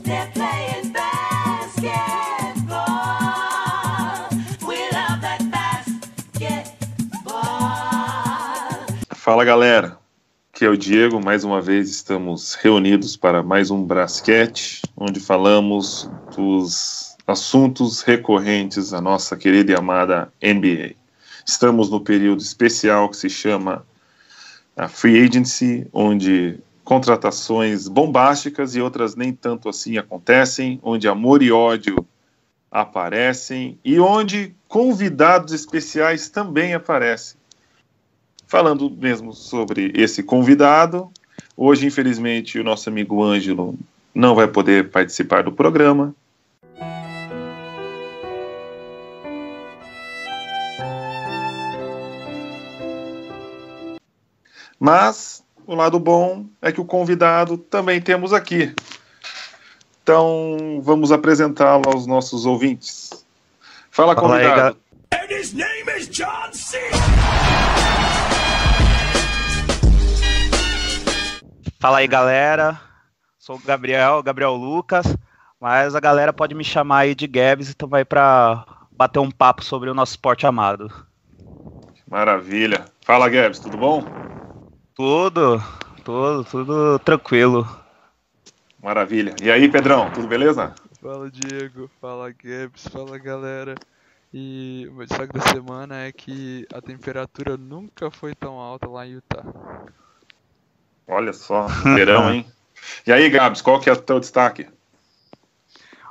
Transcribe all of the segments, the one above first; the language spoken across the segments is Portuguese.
They're playing basketball. We love that basketball. Fala, galera. Aqui é o Diego. Mais uma vez estamos reunidos para mais um Brasquete, onde falamos dos assuntos recorrentes da nossa querida e amada NBA. Estamos no período especial que se chama a Free Agency, onde contratações bombásticas e outras nem tanto assim acontecem, onde amor e ódio aparecem e onde convidados especiais também aparecem. Falando mesmo sobre esse convidado, hoje, infelizmente, o nosso amigo Ângelo não vai poder participar do programa. Mas o lado bom é que o convidado também temos aqui. Então, vamos apresentá-lo aos nossos ouvintes. Fala, convidado. And his name is John C. Fala aí, galera. Sou o Gabriel Lucas, mas a galera pode me chamar aí de Gabs, então vai pra bater um papo sobre o nosso esporte amado. Maravilha. Fala, Gabs, tudo bom? Tudo tranquilo. Maravilha. E aí, Pedrão, tudo beleza? Fala, Diego, fala, Gabs, fala, galera. E o meu destaque da semana é que a temperatura nunca foi tão alta lá em Utah. Olha só, verão, hein? E aí, Gabs, qual que é o teu destaque?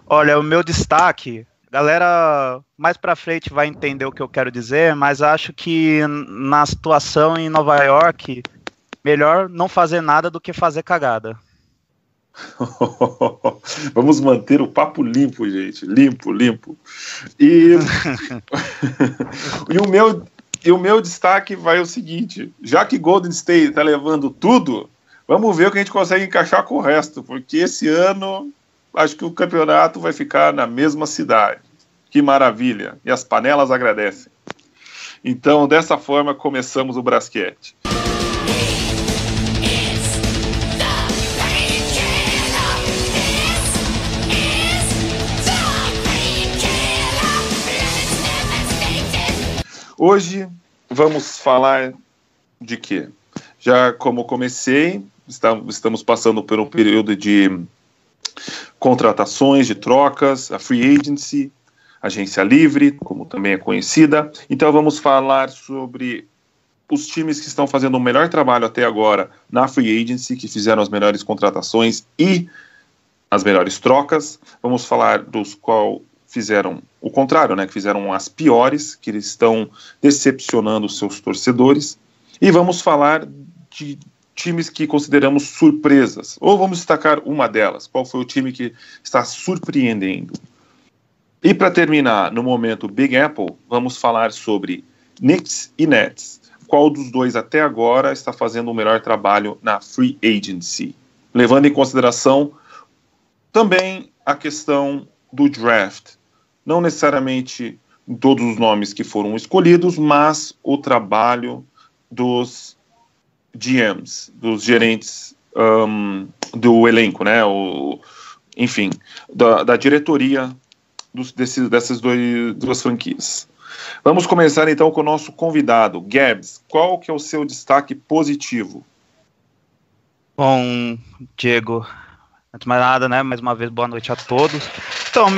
Olha, o meu destaque, galera mais pra frente vai entender o que eu quero dizer, mas acho que na situação em Nova York, melhor não fazer nada do que fazer cagada. Vamos manter o papo limpo, gente. Limpo. E, e o meu destaque vai o seguinte: já que Golden State tá levando tudo, vamos ver o que a gente consegue encaixar com o resto, porque esse ano acho que o campeonato vai ficar na mesma cidade. Que maravilha! E as panelas agradecem. Então, dessa forma, começamos o Brasquete. Hoje vamos falar de quê? Já como comecei, estamos passando por um período de contratações, de trocas, a Free Agency, agência livre, como também é conhecida. Então vamos falar sobre os times que estão fazendo o melhor trabalho até agora na Free Agency, que fizeram as melhores contratações e as melhores trocas. Vamos falar dos qual fizeram o contrário, né, que fizeram as piores, que estão decepcionando os seus torcedores, e vamos falar de times que consideramos surpresas, ou vamos destacar uma delas, qual foi o time que está surpreendendo. E para terminar, no momento Big Apple, vamos falar sobre Knicks e Nets, qual dos dois até agora está fazendo o melhor trabalho na Free Agency, levando em consideração também a questão do draft. Não necessariamente todos os nomes que foram escolhidos, mas o trabalho dos GMs, dos gerentes do elenco, né? Enfim, da diretoria dessas duas franquias. Vamos começar então com o nosso convidado, Gabs. Qual que é o seu destaque positivo? Bom, Diego, antes de mais nada, né? Mais uma vez, boa noite a todos. Então,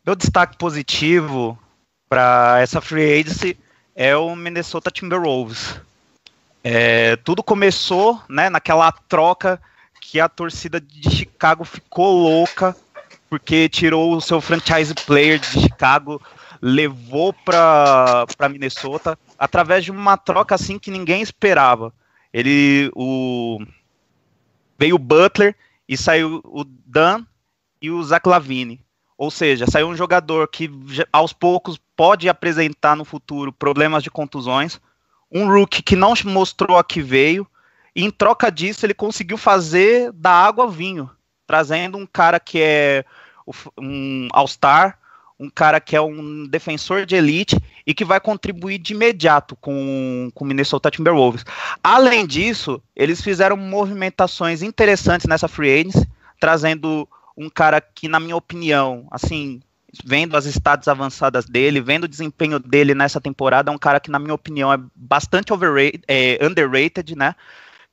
meu destaque positivo para essa Free Agency é o Minnesota Timberwolves. Tudo começou, né, naquela troca que a torcida de Chicago ficou louca, porque tirou o seu franchise player de Chicago, levou para Minnesota, através de uma troca assim que ninguém esperava. Veio o Butler e saiu o Dan e o Zach LaVine. Ou seja, saiu um jogador que aos poucos pode apresentar no futuro problemas de contusões, um rookie que não mostrou a que veio, e em troca disso ele conseguiu fazer da água vinho, trazendo um cara que é um All-Star, um cara que é um defensor de elite e que vai contribuir de imediato com o Minnesota Timberwolves. Além disso, eles fizeram movimentações interessantes nessa free agency, trazendo um cara que, na minha opinião, assim, vendo as stats avançadas dele, vendo o desempenho dele nessa temporada, é um cara que, na minha opinião, é bastante underrated, né?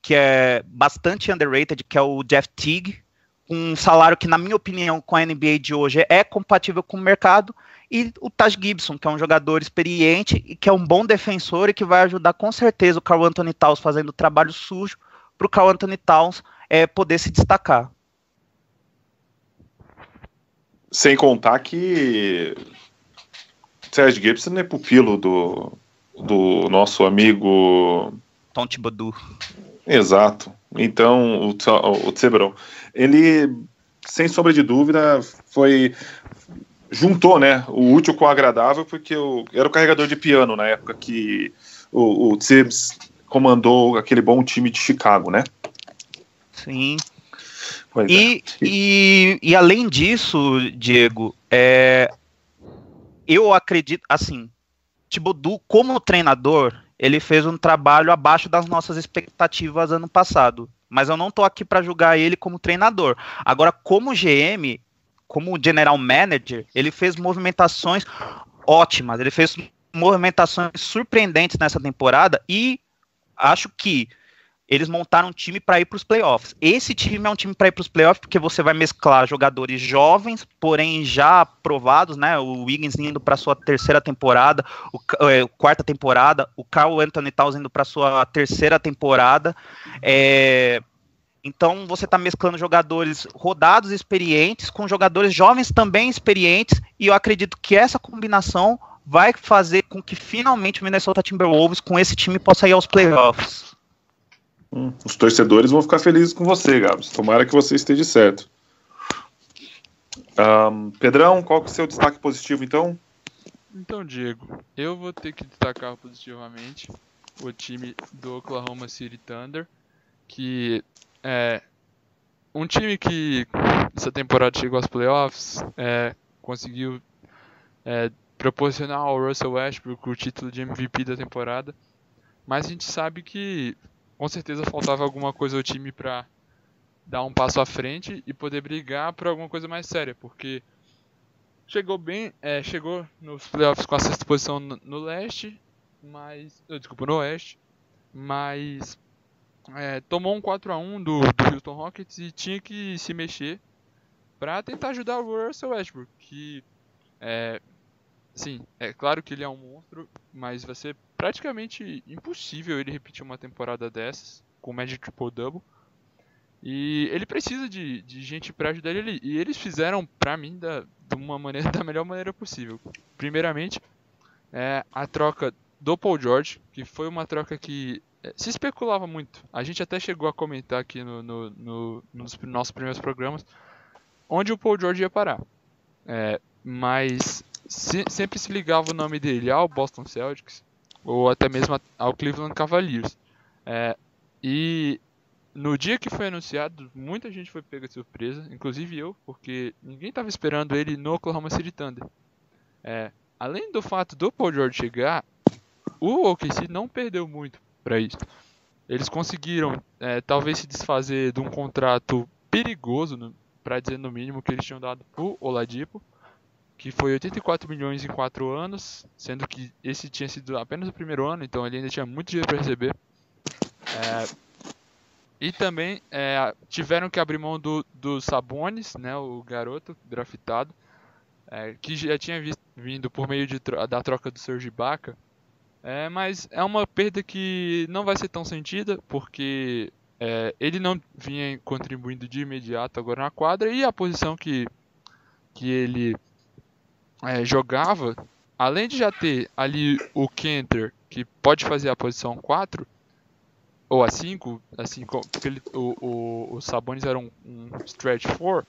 Que é bastante underrated, que é o Jeff Teague, um salário que, na minha opinião, com a NBA de hoje é compatível com o mercado, e o Taj Gibson, que é um jogador experiente e que é um bom defensor e que vai ajudar com certeza o Karl Anthony Towns fazendo o trabalho sujo para o Karl Anthony Towns poder se destacar. Sem contar que Taj Gibson é pupilo do nosso amigo Tom Thibodeau. Exato. Então, o Tsebrão, ele, sem sombra de dúvida, juntou, né, o útil com o agradável, porque era o carregador de piano na época que o Tibbs comandou aquele bom time de Chicago, né? Sim. Pois E além disso, Diego, eu acredito, assim, Thibodeau, como treinador, ele fez um trabalho abaixo das nossas expectativas ano passado. Mas eu não tô aqui para julgar ele como treinador. Agora, como GM, como General Manager, ele fez movimentações ótimas. Ele fez movimentações surpreendentes nessa temporada e acho que eles montaram um time para ir para os playoffs. Esse time é um time para ir para os playoffs porque você vai mesclar jogadores jovens, porém já aprovados, né? O Wiggins indo para sua terceira temporada, quarta temporada, o Karl Anthony Towns indo para sua terceira temporada. Então você está mesclando jogadores rodados, experientes, com jogadores jovens também experientes, e eu acredito que essa combinação vai fazer com que finalmente o Minnesota Timberwolves com esse time possa ir aos playoffs. Os torcedores vão ficar felizes com você, Gabs. Tomara que você esteja certo. Pedrão, qual que é o seu destaque positivo, então? Então, Diego, eu vou ter que destacar positivamente o time do Oklahoma City Thunder, que é um time que essa temporada chegou aos playoffs, conseguiu proporcionar ao Russell Westbrook o título de MVP da temporada, mas a gente sabe que com certeza faltava alguma coisa ao time para dar um passo à frente e poder brigar por alguma coisa mais séria, porque chegou nos playoffs com a sexta posição no oeste, mas tomou um 4-1 do Houston Rockets e tinha que se mexer para tentar ajudar o Russell Westbrook, que sim, é claro que ele é um monstro, mas vai ser praticamente impossível ele repetir uma temporada dessas com Magic Triple-Double. E ele precisa de gente para ajudar ele. E eles fizeram, pra mim, da melhor maneira possível. Primeiramente, a troca do Paul George, que foi uma troca que se especulava muito. A gente até chegou a comentar aqui nos nossos primeiros programas onde o Paul George ia parar. Mas sempre se ligava o nome dele ao Boston Celtics ou até mesmo ao Cleveland Cavaliers. E no dia que foi anunciado, muita gente foi pega de surpresa, inclusive eu, porque ninguém estava esperando ele no Oklahoma City Thunder. Além do fato do Paul George chegar, o OKC não perdeu muito para isso. Eles conseguiram talvez se desfazer de um contrato perigoso, para dizer no mínimo, que eles tinham dado pro Oladipo, que foi 84 milhões em 4 anos, sendo que esse tinha sido apenas o primeiro ano, então ele ainda tinha muito dinheiro para receber. E também tiveram que abrir mão do Sabonis, né, o garoto draftado, que já tinha vindo por meio da troca do Serge Ibaka. Mas é uma perda que não vai ser tão sentida, porque ele não vinha contribuindo de imediato agora na quadra, e a posição que ele jogava, além de já ter ali o Kanter, que pode fazer a posição 4 ou a 5, assim, porque o Sabonis era um stretch 4,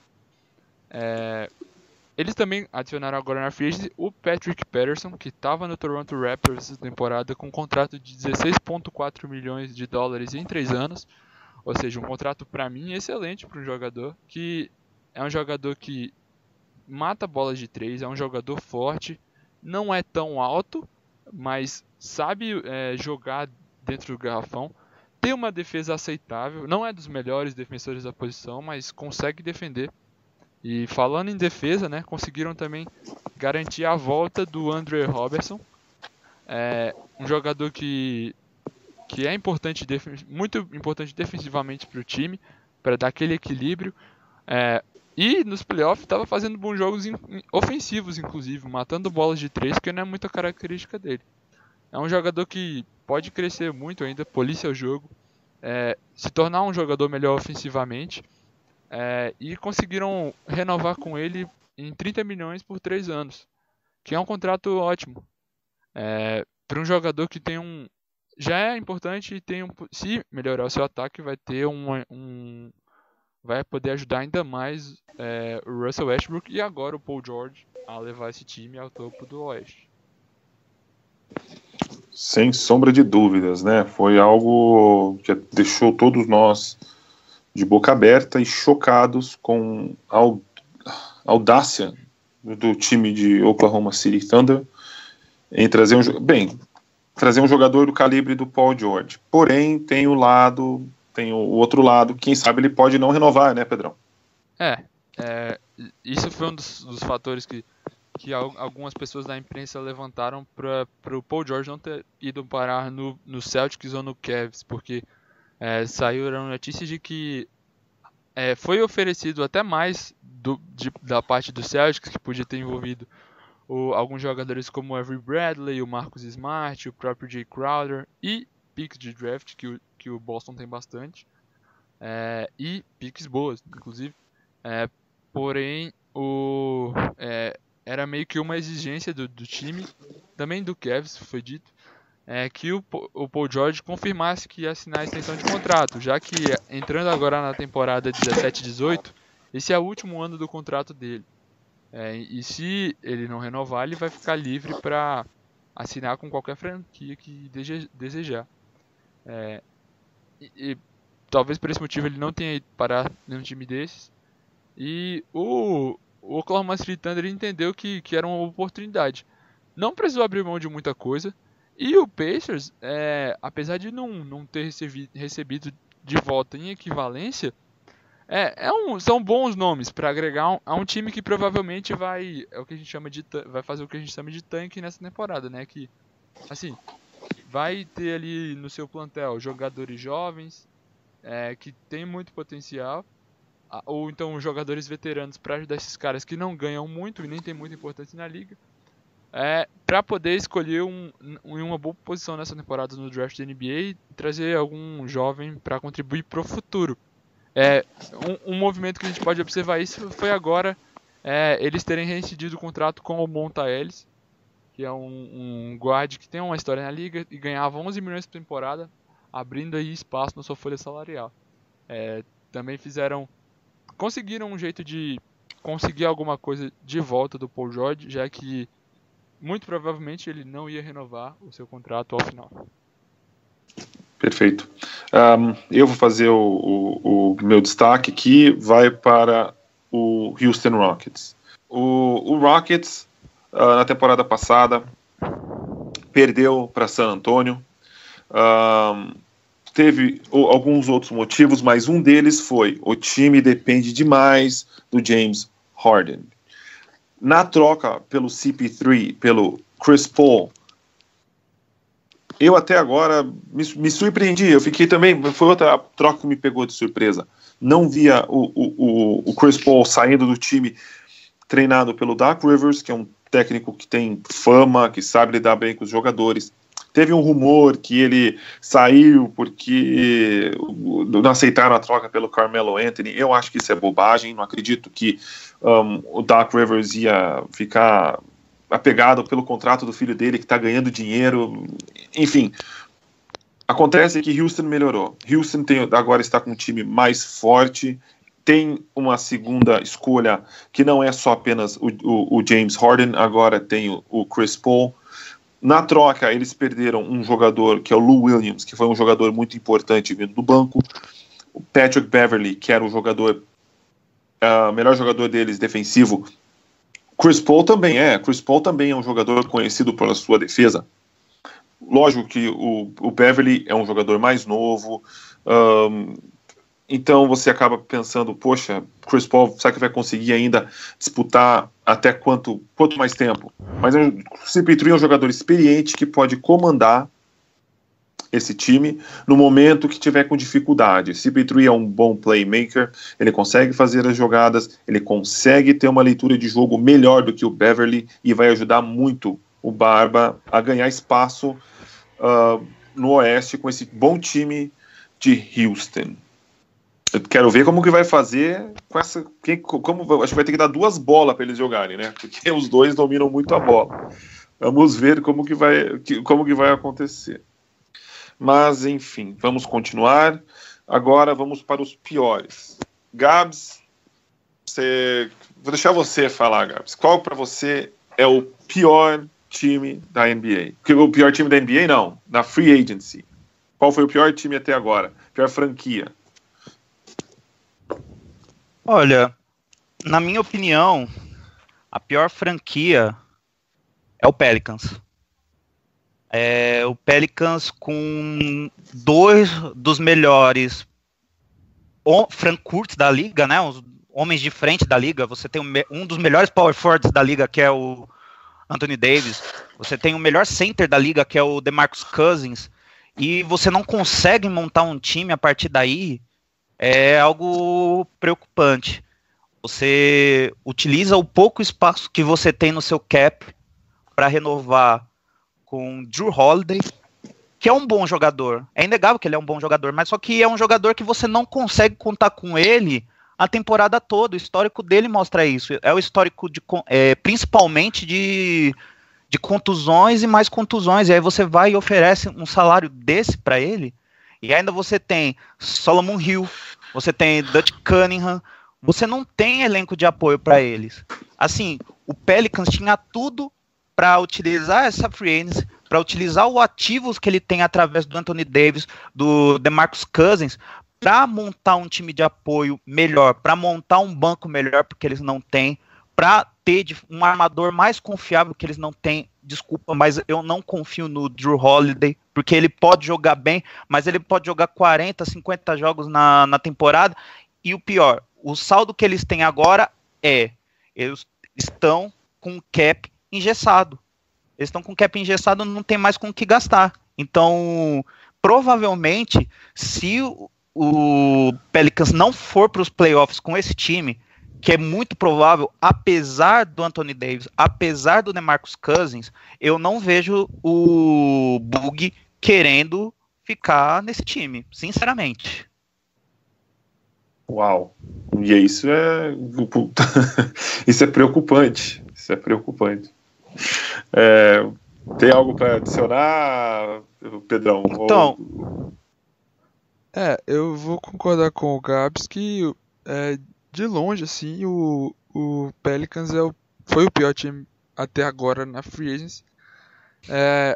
eles também adicionaram agora na free agency o Patrick Patterson, que estava no Toronto Raptors essa temporada com um contrato de 16,4 milhões de dólares em 3 anos, ou seja, um contrato para mim excelente para um jogador, que é um jogador que mata bolas de 3, é um jogador forte, não é tão alto, mas sabe jogar dentro do garrafão, tem uma defesa aceitável, não é dos melhores defensores da posição, mas consegue defender. E falando em defesa, né, conseguiram também garantir a volta do Andre Robertson, um jogador que é importante, muito importante defensivamente para o time, para dar aquele equilíbrio. E nos playoffs estava fazendo bons jogos ofensivos, inclusive, matando bolas de 3, que não é muita característica dele. É um jogador que pode crescer muito ainda, polir seu jogo, se tornar um jogador melhor ofensivamente. E conseguiram renovar com ele em 30 milhões por 3 anos, que é um contrato ótimo. Para um jogador que tem já é importante e se melhorar o seu ataque, vai ter vai poder ajudar ainda mais o Russell Westbrook e agora o Paul George a levar esse time ao topo do Oeste. Sem sombra de dúvidas, né? Foi algo que deixou todos nós de boca aberta e chocados com a audácia do time de Oklahoma City Thunder em trazer um jogador do calibre do Paul George. Porém, tem o outro lado, quem sabe ele pode não renovar, né, Pedrão? Isso foi um dos fatores que algumas pessoas da imprensa levantaram para o Paul George não ter ido parar no Celtics ou no Cavs, porque saíram notícias de que foi oferecido até mais da parte do Celtics, que podia ter envolvido alguns jogadores como o Avery Bradley, o Marcus Smart, o próprio Jay Crowder e picks de draft, que o Boston tem bastante, e picks boas, inclusive. Porém, era meio que uma exigência do time, também do Cavs, foi dito, que o Paul George confirmasse que ia assinar a extensão de contrato, já que entrando agora na temporada 17-18, esse é o último ano do contrato dele. E se ele não renovar, ele vai ficar livre para assinar com qualquer franquia que desejar. E talvez por esse motivo ele não tenha ido parar num time desses. E o Oklahoma City Thunder entendeu que era uma oportunidade. Não precisou abrir mão de muita coisa. E o Pacers, apesar de não ter recebido de volta em equivalência, são bons nomes para agregar a um time que provavelmente vai fazer o que a gente chama de tanque nessa temporada, né? Que, assim, vai ter ali no seu plantel jogadores jovens que tem muito potencial, ou então jogadores veteranos para ajudar esses caras que não ganham muito e nem tem muita importância na liga, para poder escolher uma boa posição nessa temporada no draft da NBA e trazer algum jovem para contribuir para o futuro. Um movimento que a gente pode observar isso foi agora eles terem reincidido o contrato com o Monta Ellis, que é um guard que tem uma história na liga e ganhava 11 milhões por temporada, abrindo aí espaço na sua folha salarial. Também conseguiram um jeito de conseguir alguma coisa de volta do Paul George, já que muito provavelmente ele não ia renovar o seu contrato ao final. Perfeito. Eu vou fazer o meu destaque aqui, vai para o Houston Rockets. O Rockets, na temporada passada, perdeu para San Antonio. Teve alguns outros motivos, mas um deles foi: o time depende demais do James Harden. Na troca pelo CP3, pelo Chris Paul, eu até agora me surpreendi. Eu fiquei também, foi outra troca que me pegou de surpresa. Não via o Chris Paul saindo do time treinado pelo Doc Rivers, que é um técnico que tem fama, que sabe lidar bem com os jogadores. Teve um rumor que ele saiu porque não aceitaram a troca pelo Carmelo Anthony. Eu acho que isso é bobagem. Não acredito que o Doc Rivers ia ficar apegado pelo contrato do filho dele, que está ganhando dinheiro. Enfim, acontece que Houston melhorou. Houston agora está com um time mais forte, tem uma segunda escolha que não é só apenas o James Harden, agora tem o Chris Paul. Na troca, eles perderam um jogador que é o Lou Williams, que foi um jogador muito importante vindo do banco. O Patrick Beverley, que era o melhor jogador deles defensivo. Chris Paul também é um jogador conhecido pela sua defesa. lógico que o Beverly é um jogador mais novo, então você acaba pensando, poxa, Chris Paul, será que vai conseguir ainda disputar até quanto mais tempo? Mas o CP3 é um jogador experiente que pode comandar esse time no momento que tiver com dificuldade. CP3 é um bom playmaker, ele consegue fazer as jogadas, ele consegue ter uma leitura de jogo melhor do que o Beverly e vai ajudar muito o Barba a ganhar espaço no Oeste com esse bom time de Houston. Eu quero ver como que vai fazer com essa. Acho que vai ter que dar 2 bolas para eles jogarem, né? Porque os dois dominam muito a bola. Vamos ver como que vai acontecer. Mas, enfim, vamos continuar. Agora vamos para os piores. Gabs, vou deixar você falar, Gabs. Qual para você é o pior time da NBA? Porque o pior time da NBA, não. Da Free Agency. Qual foi o pior time até agora? Pior franquia? Olha, na minha opinião, a pior franquia é o Pelicans. O Pelicans com 2 dos melhores frontcourts da liga, né? Os homens de frente da liga. Você tem um dos melhores power forwards da liga, que é o Anthony Davis. Você tem o melhor center da liga, que é o DeMarcus Cousins. E você não consegue montar um time a partir daí. É algo preocupante. Você utiliza o pouco espaço que você tem no seu cap para renovar com Jrue Holiday, que é um bom jogador. É inegável que ele é um bom jogador, mas só que é um jogador que você não consegue contar com ele a temporada toda. O histórico dele mostra isso. É o histórico principalmente de contusões e mais contusões. E aí você vai e oferece um salário desse para ele. E ainda você tem Solomon Hill, você tem Dutch Cunningham, você não tem elenco de apoio para eles. Assim, o Pelicans tinha tudo para utilizar essa free agency, para utilizar os ativos que ele tem através do Anthony Davis, do DeMarcus Cousins, para montar um time de apoio melhor, para montar um banco melhor, porque eles não têm, para ter um armador mais confiável que eles não têm. Desculpa, mas eu não confio no Jrue Holiday, porque ele pode jogar bem, mas ele pode jogar 40, 50 jogos na temporada, e o pior, o saldo que eles têm agora eles estão com o cap engessado. Eles estão com o cap engessado, não tem mais com o que gastar. Então, provavelmente, se o Pelicans não for para os playoffs com esse time, que é muito provável, apesar do Anthony Davis, apesar do DeMarcus Cousins, eu não vejo o Bug querendo ficar nesse time, sinceramente. Uau! E isso isso é preocupante. Isso é preocupante. Tem algo para adicionar, Pedrão? Então, eu vou concordar com o Gabs que de longe, assim, o Pelicans foi o pior time até agora na Free Agency.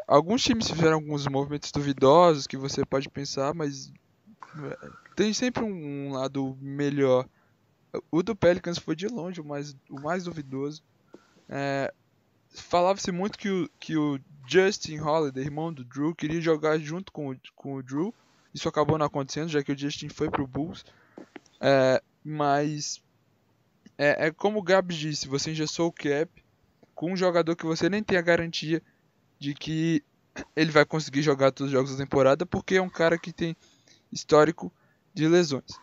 Alguns times fizeram alguns movimentos duvidosos que você pode pensar, mas tem sempre um lado melhor. O do Pelicans foi de longe o mais duvidoso. Falava-se muito que o Justin Holiday, irmão do Jrue, queria jogar junto com o Jrue. Isso acabou não acontecendo, já que o Justin foi pro Bulls. Mas como o Gabs disse, você engessou o cap com um jogador que você nem tem a garantia de que ele vai conseguir jogar todos os jogos da temporada, porque é um cara que tem histórico de lesões.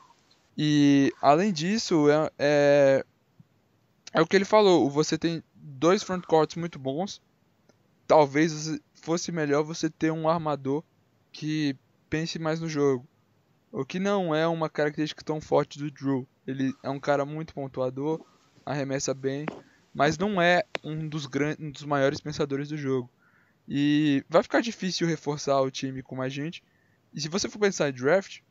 E além disso, é o que ele falou, você tem 2 frontcourts muito bons. Talvez fosse melhor você ter um armador que pense mais no jogo. O que não é uma característica tão forte do Jrue. Ele é um cara muito pontuador, arremessa bem, mas não é um dos maiores pensadores do jogo. E vai ficar difícil reforçar o time com mais gente. E se você for pensar em draft,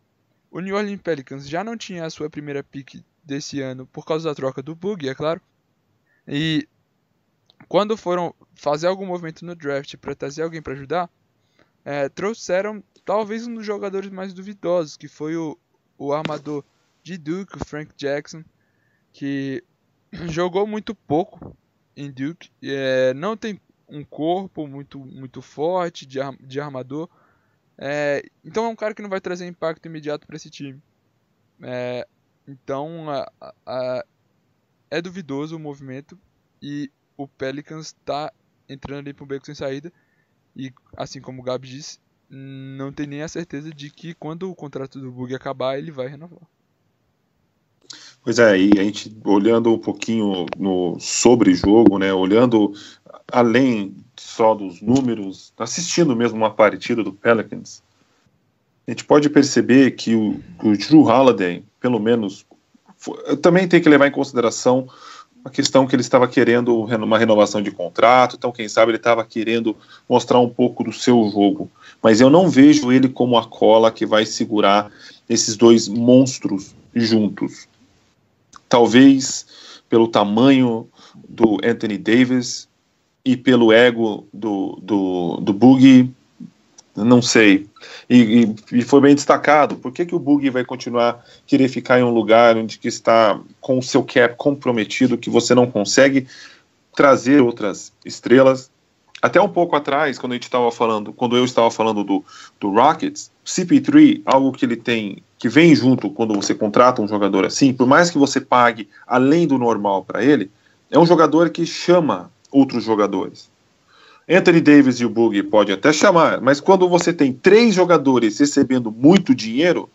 o New Orleans Pelicans já não tinha a sua primeira pick desse ano por causa da troca do Bug, é claro. E quando foram fazer algum movimento no draft para trazer alguém para ajudar, trouxeram talvez um dos jogadores mais duvidosos, que foi o armador de Duke, o Frank Jackson, que jogou muito pouco em Duke. Não tem um corpo muito forte, de armador. Então é um cara que não vai trazer impacto imediato para esse time. Então é duvidoso o movimento e o Pelicans está entrando ali para um beco sem saída. E assim como o Gabi disse, não tem nem a certeza de que quando o contrato do Boogie acabar, ele vai renovar. Pois é, e a gente olhando um pouquinho sobre jogo, né, olhando além só dos números, assistindo mesmo uma partida do Pelicans, a gente pode perceber que o Jrue Holiday, pelo menos, também tem que levar em consideração a questão que ele estava querendo uma renovação de contrato, então quem sabe ele estava querendo mostrar um pouco do seu jogo, mas eu não vejo ele como a cola que vai segurar esses dois monstros juntos. Talvez pelo tamanho do Anthony Davis e pelo ego do Boogie, não sei. E foi bem destacado. Por que o Boogie vai continuar querer ficar em um lugar onde que está com o seu cap comprometido, que você não consegue trazer outras estrelas? Até um pouco atrás, quando eu estava falando do Rockets, CP3, algo que ele tem, que vem junto quando você contrata um jogador assim, por mais que você pague além do normal para ele, é um jogador que chama outros jogadores. Anthony Davis e o Boogie pode até chamar, mas quando você tem 3 jogadores recebendo muito dinheiro,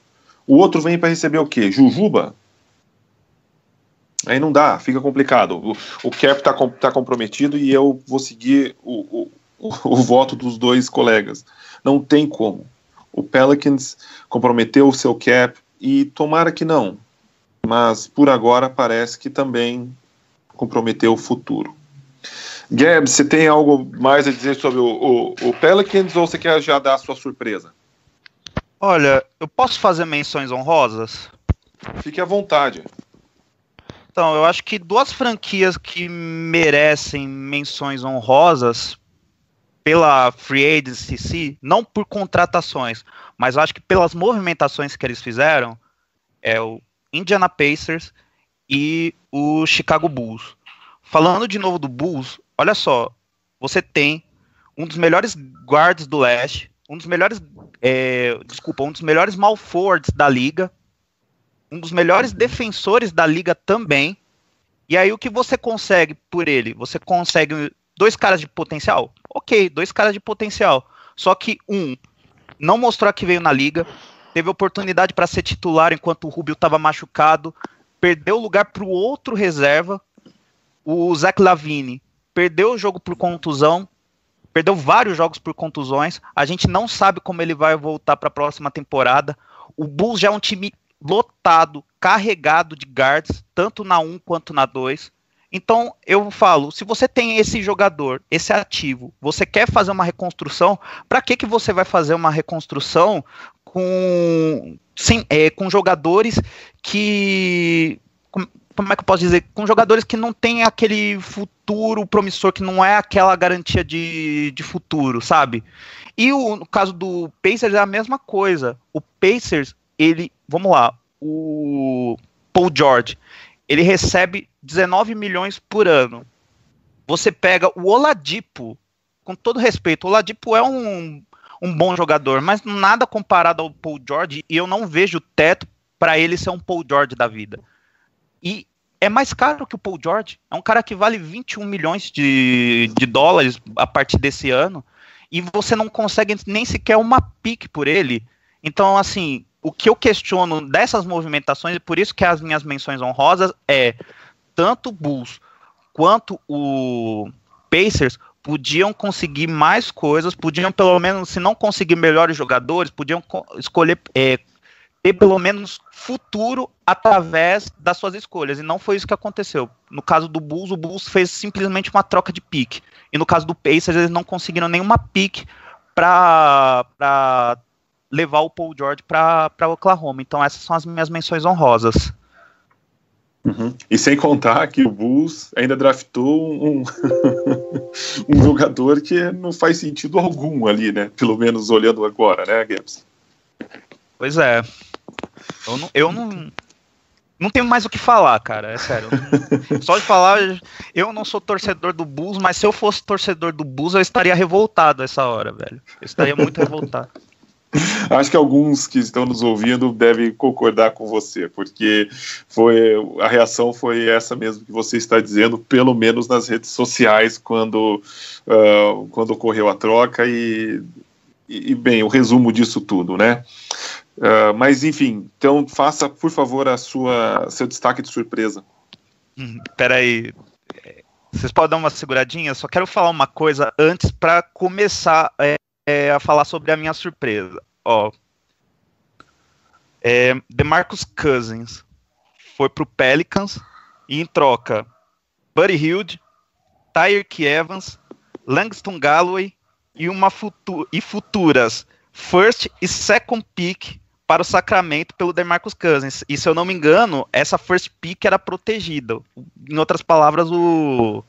o outro vem para receber o quê? Jujuba? Aí não dá, fica complicado. O cap tá comprometido e eu vou seguir o voto dos dois colegas. Não tem como. O Pelicans comprometeu o seu cap e tomara que não. Mas por agora parece que também comprometeu o futuro. Gabs, você tem algo mais a dizer sobre o Pelicans ou você quer já dar a sua surpresa? Olha, eu posso fazer menções honrosas? Fique à vontade. Então, eu acho que 2 franquias que merecem menções honrosas pela free agency, não por contratações, mas eu acho que pelas movimentações que eles fizeram, é o Indiana Pacers e o Chicago Bulls. Falando de novo do Bulls, olha só, você tem um dos melhores guards do leste, um dos melhores small forwards da liga, um dos melhores defensores da liga também. E aí o que você consegue por ele? Você consegue 2 caras de potencial? Ok, 2 caras de potencial. Só que não mostrou que veio na liga, teve oportunidade para ser titular enquanto o Rubio estava machucado, perdeu o lugar para o outro reserva. O Zach LaVine perdeu o jogo por contusão, perdeu vários jogos por contusões. A gente não sabe como ele vai voltar para a próxima temporada. O Bulls já é um time lotado, carregado de guards, tanto na 1 quanto na 2. Então, eu falo, se você tem esse jogador, esse ativo, você quer fazer uma reconstrução, para que você vai fazer uma reconstrução com jogadores que... Como é que eu posso dizer? Com jogadores que não tem aquele futuro promissor, que não é aquela garantia de futuro, sabe? E no caso do Pacers é a mesma coisa. O Pacers, vamos lá, o Paul George, ele recebe 19 milhões por ano. Você pega o Oladipo, com todo respeito, o Oladipo é um bom jogador, mas nada comparado ao Paul George, e eu não vejo teto para ele ser um Paul George da vida. E é mais caro que o Paul George, é um cara que vale 21 milhões de dólares a partir desse ano, e você não consegue nem sequer uma pick por ele. Então, assim, o que eu questiono dessas movimentações, e por isso que as minhas menções honrosas é, tanto o Bulls quanto o Pacers podiam conseguir mais coisas, podiam pelo menos, se não conseguir melhores jogadores, podiam escolher, ter pelo menos futuro através das suas escolhas, e não foi isso que aconteceu. No caso do Bulls, o Bulls fez simplesmente uma troca de pick, e no caso do Pacers, eles não conseguiram nenhuma pick para levar o Paul George para Oklahoma. Então essas são as minhas menções honrosas. Uhum. E sem contar que o Bulls ainda draftou um jogador que não faz sentido algum ali, né? Pelo menos olhando agora, né, Gabs? Pois é. Eu não... Não tenho mais o que falar, cara, é sério. Só de falar, eu não sou torcedor do Bulls, mas se eu fosse torcedor do Bulls, eu estaria revoltado essa hora, velho. Eu estaria muito revoltado. Acho que alguns que estão nos ouvindo devem concordar com você, porque a reação foi essa mesmo que você está dizendo, pelo menos nas redes sociais, quando ocorreu a troca e bem, o resumo disso tudo, né? Mas enfim, então faça, por favor, seu destaque de surpresa. Peraí, vocês podem dar uma seguradinha? Só quero falar uma coisa antes para começar a falar sobre a minha surpresa. Ó, DeMarcus Cousins foi pro Pelicans e em troca Buddy Hield, Tyreek Evans, Langston Galloway e futuras first e second pick para o Sacramento pelo DeMarcus Cousins. E se eu não me engano, essa first pick era protegida. Em outras palavras, o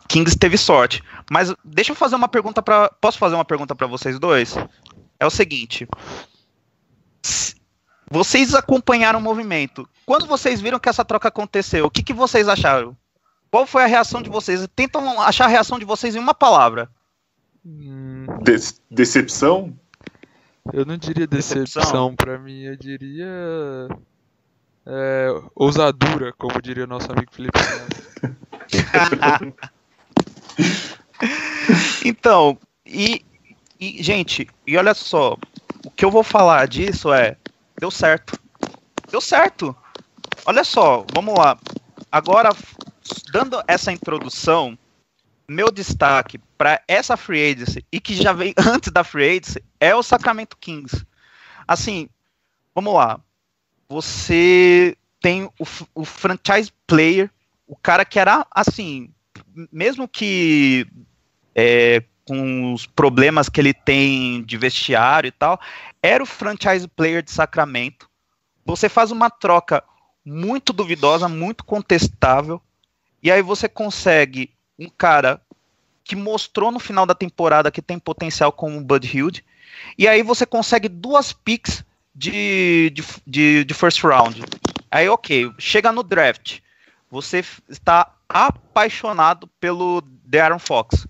Kings teve sorte. Mas deixa eu fazer uma pergunta posso fazer uma pergunta para vocês dois? É o seguinte: vocês acompanharam o movimento. Quando vocês viram que essa troca aconteceu, o que vocês acharam? Qual foi a reação de vocês? Tentam achar a reação de vocês em uma palavra. Decepção? Eu não diria decepção, pra mim eu diria ousadura, como diria o nosso amigo Felipe. Então, gente, e olha só, o que eu vou falar disso deu certo. Deu certo. Olha só, vamos lá. Agora, dando essa introdução, meu destaque para essa free agency, e que já veio antes da free agency, é o Sacramento Kings. Assim, vamos lá. Você tem o franchise player, o cara que era, assim, mesmo que com os problemas que ele tem de vestiário e tal, era o franchise player de Sacramento. Você faz uma troca muito duvidosa, muito contestável, e aí você consegue um cara que mostrou no final da temporada que tem potencial como o Buddy Hield, e aí você consegue 2 picks de first round. Aí, ok, chega no draft, você está apaixonado pelo De'Aaron Fox.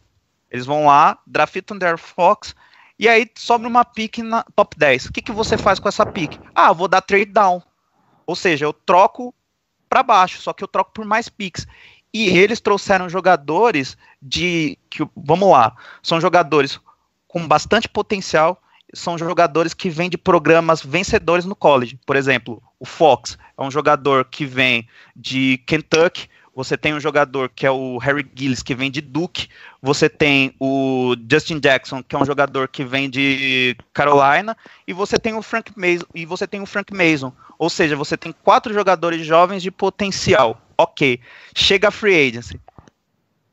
Eles vão lá, draftam o De'Aaron Fox, e aí sobra uma pick na top 10. O que você faz com essa pick? Vou dar trade down. Ou seja, eu troco para baixo, só que eu troco por mais picks. E eles trouxeram jogadores vamos lá, são jogadores com bastante potencial, são jogadores que vêm de programas vencedores no college. Por exemplo, o Fox é um jogador que vem de Kentucky, você tem um jogador que é o Harry Gillis, que vem de Duke, você tem o Justin Jackson, que é um jogador que vem de Carolina, e você tem o Frank Mason, ou seja, você tem 4 jogadores jovens de potencial. Ok, chega a free agency,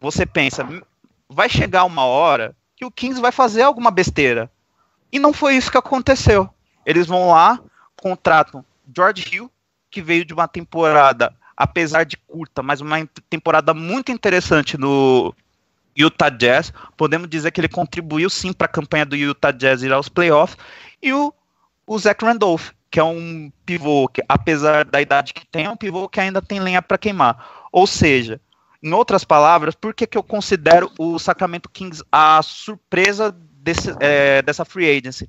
você pensa, vai chegar uma hora que o Kings vai fazer alguma besteira, e não foi isso que aconteceu. Eles vão lá, contratam George Hill, que veio de uma temporada, apesar de curta, mas uma temporada muito interessante no Utah Jazz. Podemos dizer que ele contribuiu sim para a campanha do Utah Jazz ir aos playoffs. E o Zach Randolph, que é um pivô que, apesar da idade que tem, é um pivô que ainda tem lenha para queimar. Ou seja, em outras palavras, por que eu considero o Sacramento Kings a surpresa dessa free agency?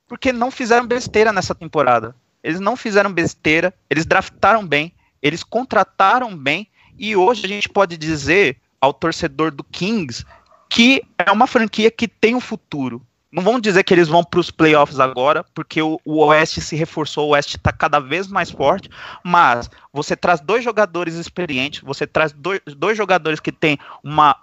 Porque não fizeram besteira nessa temporada. Eles não fizeram besteira, eles draftaram bem, eles contrataram bem, e hoje a gente pode dizer ao torcedor do Kings que é uma franquia que tem um futuro. Não vamos dizer que eles vão para os playoffs agora, porque o Oeste se reforçou, o Oeste está cada vez mais forte, mas você traz 2 jogadores experientes, você traz dois jogadores que têm uma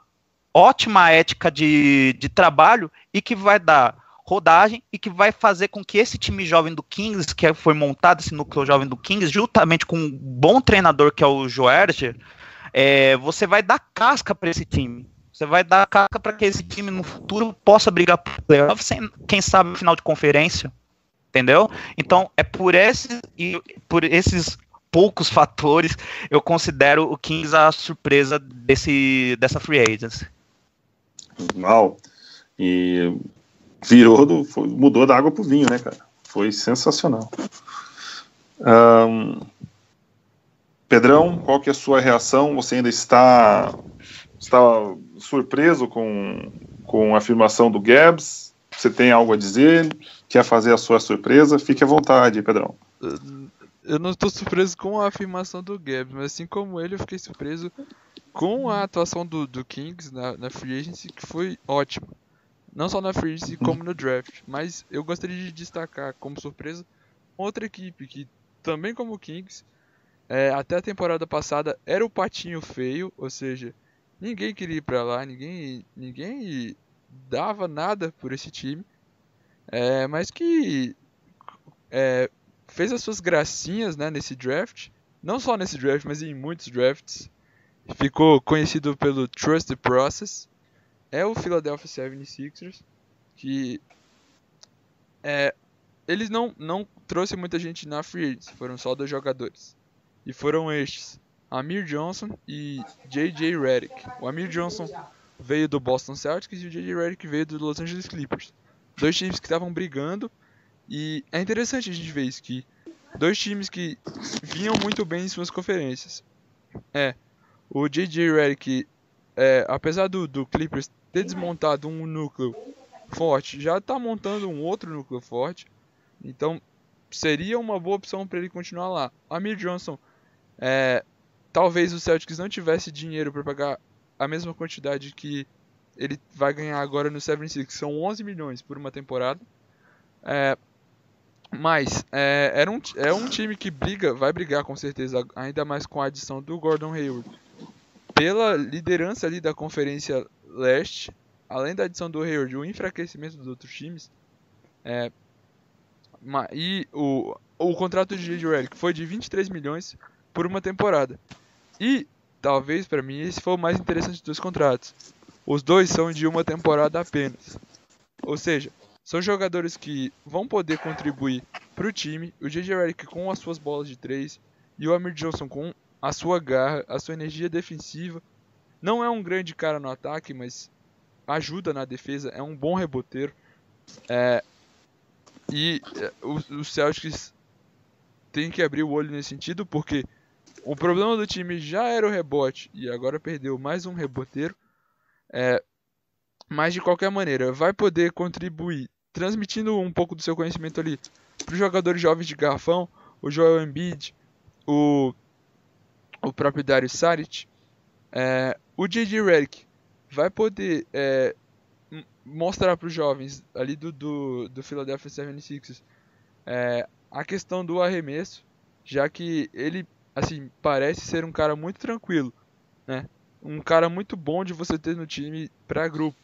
ótima ética de trabalho e que vai dar rodagem e que vai fazer com que esse time jovem do Kings, que foi montado, esse núcleo jovem do Kings, juntamente com um bom treinador que é o Joerger, você vai dar casca para esse time. Você vai dar casca para que esse time no futuro possa brigar por playoffs, quem sabe no final de conferência, entendeu? Então é por esses poucos fatores eu considero o Kings a surpresa dessa free agency. Uau! E mudou da água pro vinho, né, cara? Foi sensacional. Pedrão, qual que é a sua reação? Você ainda está surpreso com a afirmação do Gabbs? Você tem algo a dizer? Quer fazer a sua surpresa? Fique à vontade, Pedrão. Eu não estou surpreso com a afirmação do Gabbs, mas assim como ele, eu fiquei surpreso com a atuação do Kings na Free Agency, que foi ótima. Não só na Free Agency, como no Draft. Mas eu gostaria de destacar como surpresa outra equipe que, também como o Kings, até a temporada passada era o patinho feio, ou seja, ninguém queria ir pra lá, ninguém dava nada por esse time, mas que fez as suas gracinhas, né, nesse draft, não só nesse draft, mas em muitos drafts, ficou conhecido pelo Trust the Process, é o Philadelphia 76ers, que eles não trouxe muita gente na free agency, foram só 2 jogadores. E foram estes, Amir Johnson e J.J. Redick. O Amir Johnson veio do Boston Celtics e o J.J. Redick veio do Los Angeles Clippers. 2 times que estavam brigando, e é interessante a gente ver isso, que 2 times que vinham muito bem em suas conferências. O J.J. Redick, apesar do Clippers ter desmontado um núcleo forte, já está montando um outro núcleo forte, então seria uma boa opção para ele continuar lá. Amir Johnson, talvez o Celtics não tivesse dinheiro para pagar a mesma quantidade que ele vai ganhar agora no 76, que são 11 milhões por uma temporada. Mas é um time que vai brigar com certeza, ainda mais com a adição do Gordon Hayward, pela liderança ali da Conferência Leste, além da adição do Hayward, o enfraquecimento dos outros times. E o contrato de J.J. Redick foi de 23 milhões por uma temporada. E, talvez, para mim, esse foi o mais interessante dos contratos. Os 2 são de uma temporada apenas. Ou seja, são jogadores que vão poder contribuir para o time. O J.J. Redick com as suas bolas de 3 e o Amir Johnson com a sua garra, a sua energia defensiva. Não é um grande cara no ataque, mas ajuda na defesa, é um bom reboteiro. E os Celtics tem que abrir o olho nesse sentido, porque o problema do time já era o rebote e agora perdeu mais um reboteiro. Mas de qualquer maneira, vai poder contribuir, transmitindo um pouco do seu conhecimento ali para os jogadores jovens de garrafão, o Joel Embiid, o próprio Dario Saric. O J.J. Redick vai poder mostrar para os jovens ali do Philadelphia 76ers a questão do arremesso, já que ele assim, parece ser um cara muito tranquilo, né? Um cara muito bom de você ter no time para grupo,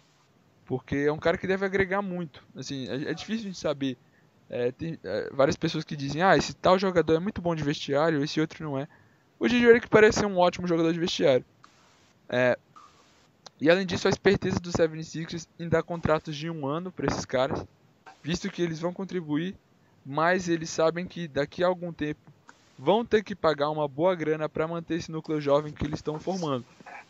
porque é um cara que deve agregar muito. Assim, é difícil de saber. Tem várias pessoas que dizem, esse tal jogador é muito bom de vestiário, esse outro não é. O J.J. Redick parece ser um ótimo jogador de vestiário. E além disso, a esperteza do 76ers em dar contratos de 1 ano para esses caras, visto que eles vão contribuir, mas eles sabem que daqui a algum tempo vão ter que pagar uma boa grana para manter esse núcleo jovem que eles estão formando.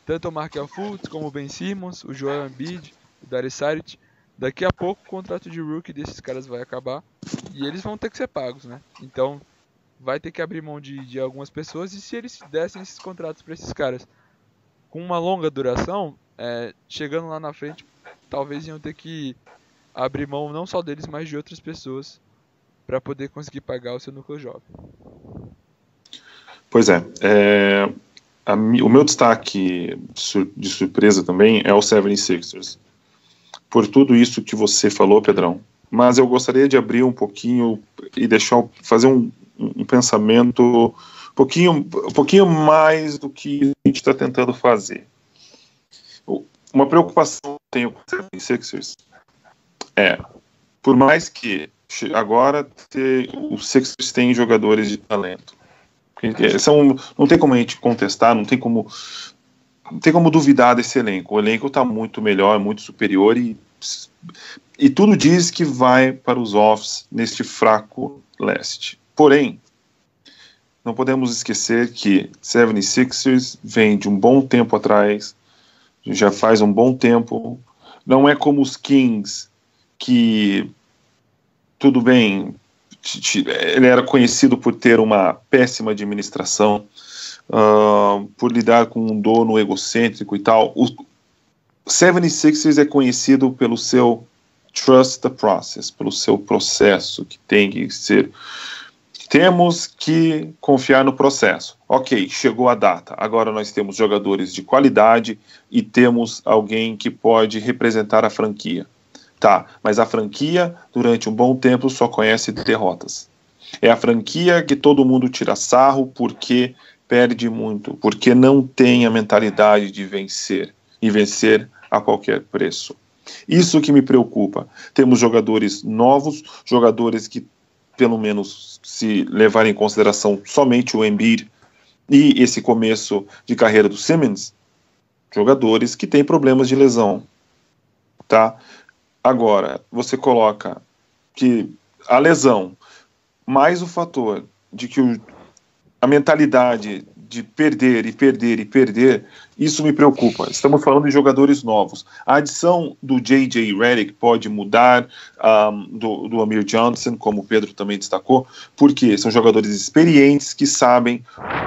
Tanto o Markelle Fultz como o Ben Simmons, o Joel Embiid, o Dario Saric. Daqui a pouco o contrato de rookie desses caras vai acabar e eles vão ter que ser pagos, né? Então vai ter que abrir mão de algumas pessoas, e se eles dessem esses contratos para esses caras com uma longa duração, chegando lá na frente, talvez iam ter que abrir mão não só deles, mas de outras pessoas para poder conseguir pagar o seu núcleo jovem. Pois o meu destaque de surpresa também é o 76ers. Por tudo isso que você falou, Pedrão, mas eu gostaria de abrir um pouquinho e fazer um pensamento um pouquinho mais do que a gente está tentando fazer. Uma preocupação que eu tenho com o 76ers por mais que agora os Sixers têm jogadores de talento, não tem como a gente contestar, não tem como duvidar desse elenco. O elenco está muito melhor, muito superior, e tudo diz que vai para os offs neste fraco leste. Porém, não podemos esquecer que 76ers vem de um bom tempo atrás, já faz um bom tempo, não é como os Kings, que tudo bem, ele era conhecido por ter uma péssima administração, por lidar com um dono egocêntrico e tal. O 76ers é conhecido pelo seu trust the process, pelo seu processo, que tem que ser... Temos que confiar no processo. Ok, chegou a data. Agora nós temos jogadores de qualidade e temos alguém que pode representar a franquia. Tá, mas a franquia, durante um bom tempo, só conhece derrotas. É a franquia que todo mundo tira sarro porque perde muito, porque não tem a mentalidade de vencer, e vencer a qualquer preço. Isso que me preocupa. Temos jogadores novos, jogadores que, pelo menos, se levar em consideração somente o Embiid e esse começo de carreira do Simmons, jogadores que têm problemas de lesão, tá? Agora, você coloca que a lesão, mais o fator de que a mentalidade de perder e perder e perder, isso me preocupa. Estamos falando de jogadores novos. A adição do J.J. Redick pode mudar, do Amir Johnson, como o Pedro também destacou, porque são jogadores experientes que sabem,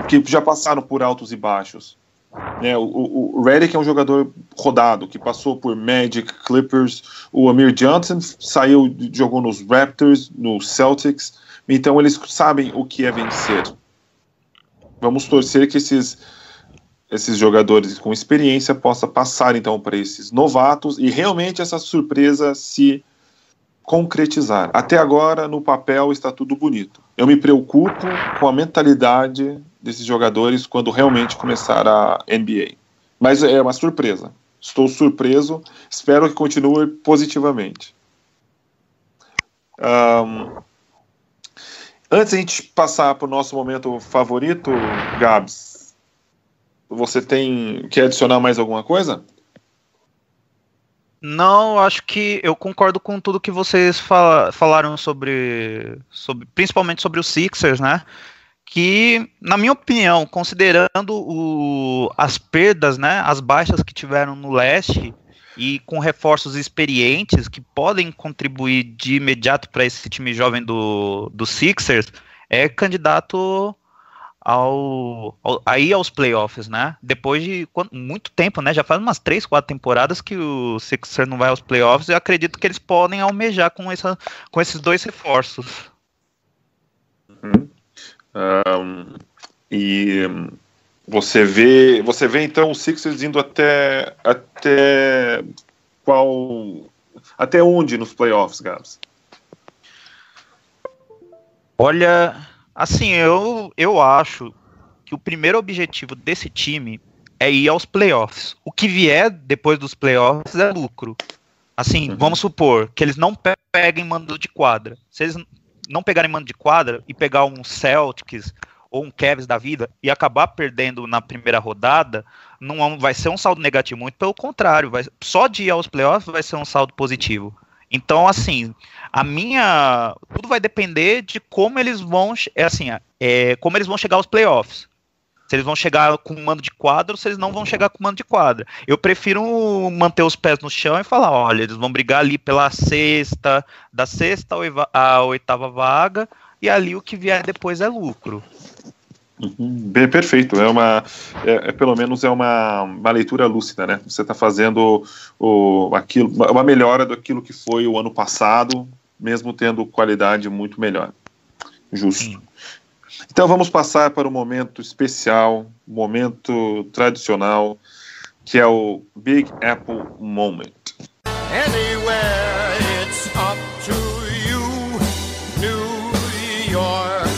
que já passaram por altos e baixos. O Redick é um jogador rodado, que passou por Magic, Clippers. O Amir Johnson saiu, jogou nos Raptors, nos Celtics, então eles sabem o que é vencer. Vamos torcer que esses jogadores com experiência possam passar então para esses novatos e realmente essa surpresa se concretizar. Até agora, no papel, está tudo bonito. Eu me preocupo com a mentalidade desses jogadores quando realmente começar a NBA. Mas é uma surpresa. Estou surpreso. Espero que continue positivamente. Antes de a gente passar para o nosso momento favorito, Gabs, você quer adicionar mais alguma coisa? Não, acho que eu concordo com tudo que vocês falaram sobre, principalmente sobre os Sixers, né? Que, na minha opinião, considerando as perdas, né, as baixas que tiveram no leste e com reforços experientes que podem contribuir de imediato para esse time jovem do Sixers, é candidato aí aos playoffs, né? Depois de muito tempo, né? Já faz umas 3, 4 temporadas que o Sixers não vai aos playoffs e eu acredito que eles podem almejar com esses dois reforços. E você vê então o Sixers indo até onde nos playoffs, Gabs? Olha, assim, eu acho que o primeiro objetivo desse time é ir aos playoffs. O que vier depois dos playoffs é lucro. Assim, vamos supor que eles não peguem mando de quadra. Se eles não pegarem mando de quadra e pegar um Celtics ou um Cavs da vida e acabar perdendo na primeira rodada, não vai ser um saldo negativo, muito pelo contrário, só de ir aos playoffs vai ser um saldo positivo. Então, assim, tudo vai depender de como eles vão, como eles vão chegar aos playoffs. Se eles vão chegar com mando de quadra ou se eles não vão chegar com mando de quadra. Eu prefiro manter os pés no chão e falar, olha, eles vão brigar ali da sexta à oitava vaga, e ali o que vier depois é lucro. Bem, perfeito, pelo menos é uma leitura lúcida, né? Você está fazendo uma melhora daquilo que foi o ano passado, mesmo tendo qualidade muito melhor. Justo. Sim. Então vamos passar para o momento especial, momento tradicional, que é o Big Apple Moment. Anywhere it's up to you, New York,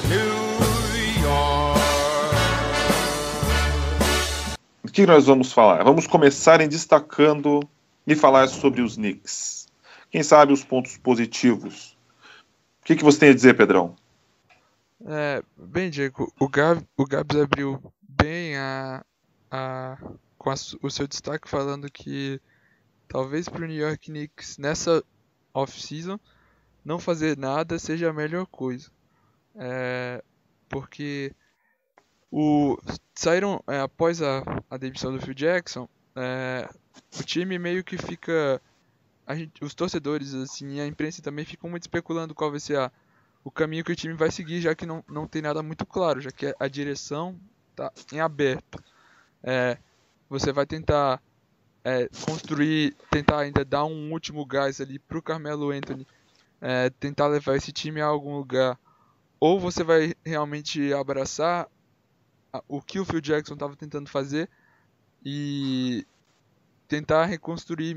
New York. O que nós vamos falar? Vamos começar destacando e falar sobre os Knicks. Quem sabe os pontos positivos. O que você tem a dizer, Pedrão? Bem, Diego, o Gabs abriu bem com o seu destaque falando que talvez para o New York Knicks nessa off-season não fazer nada seja a melhor coisa. Porque saíram após a demissão do Phil Jackson, o time meio que fica... os torcedores assim, e a imprensa também ficam muito especulando qual vai ser o caminho que o time vai seguir, já que não tem nada muito claro, já que a direção tá em aberto. Você vai tentar construir, tentar ainda dar um último gás ali pro Carmelo Anthony, tentar levar esse time a algum lugar, ou você vai realmente abraçar o que o Phil Jackson estava tentando fazer e tentar reconstruir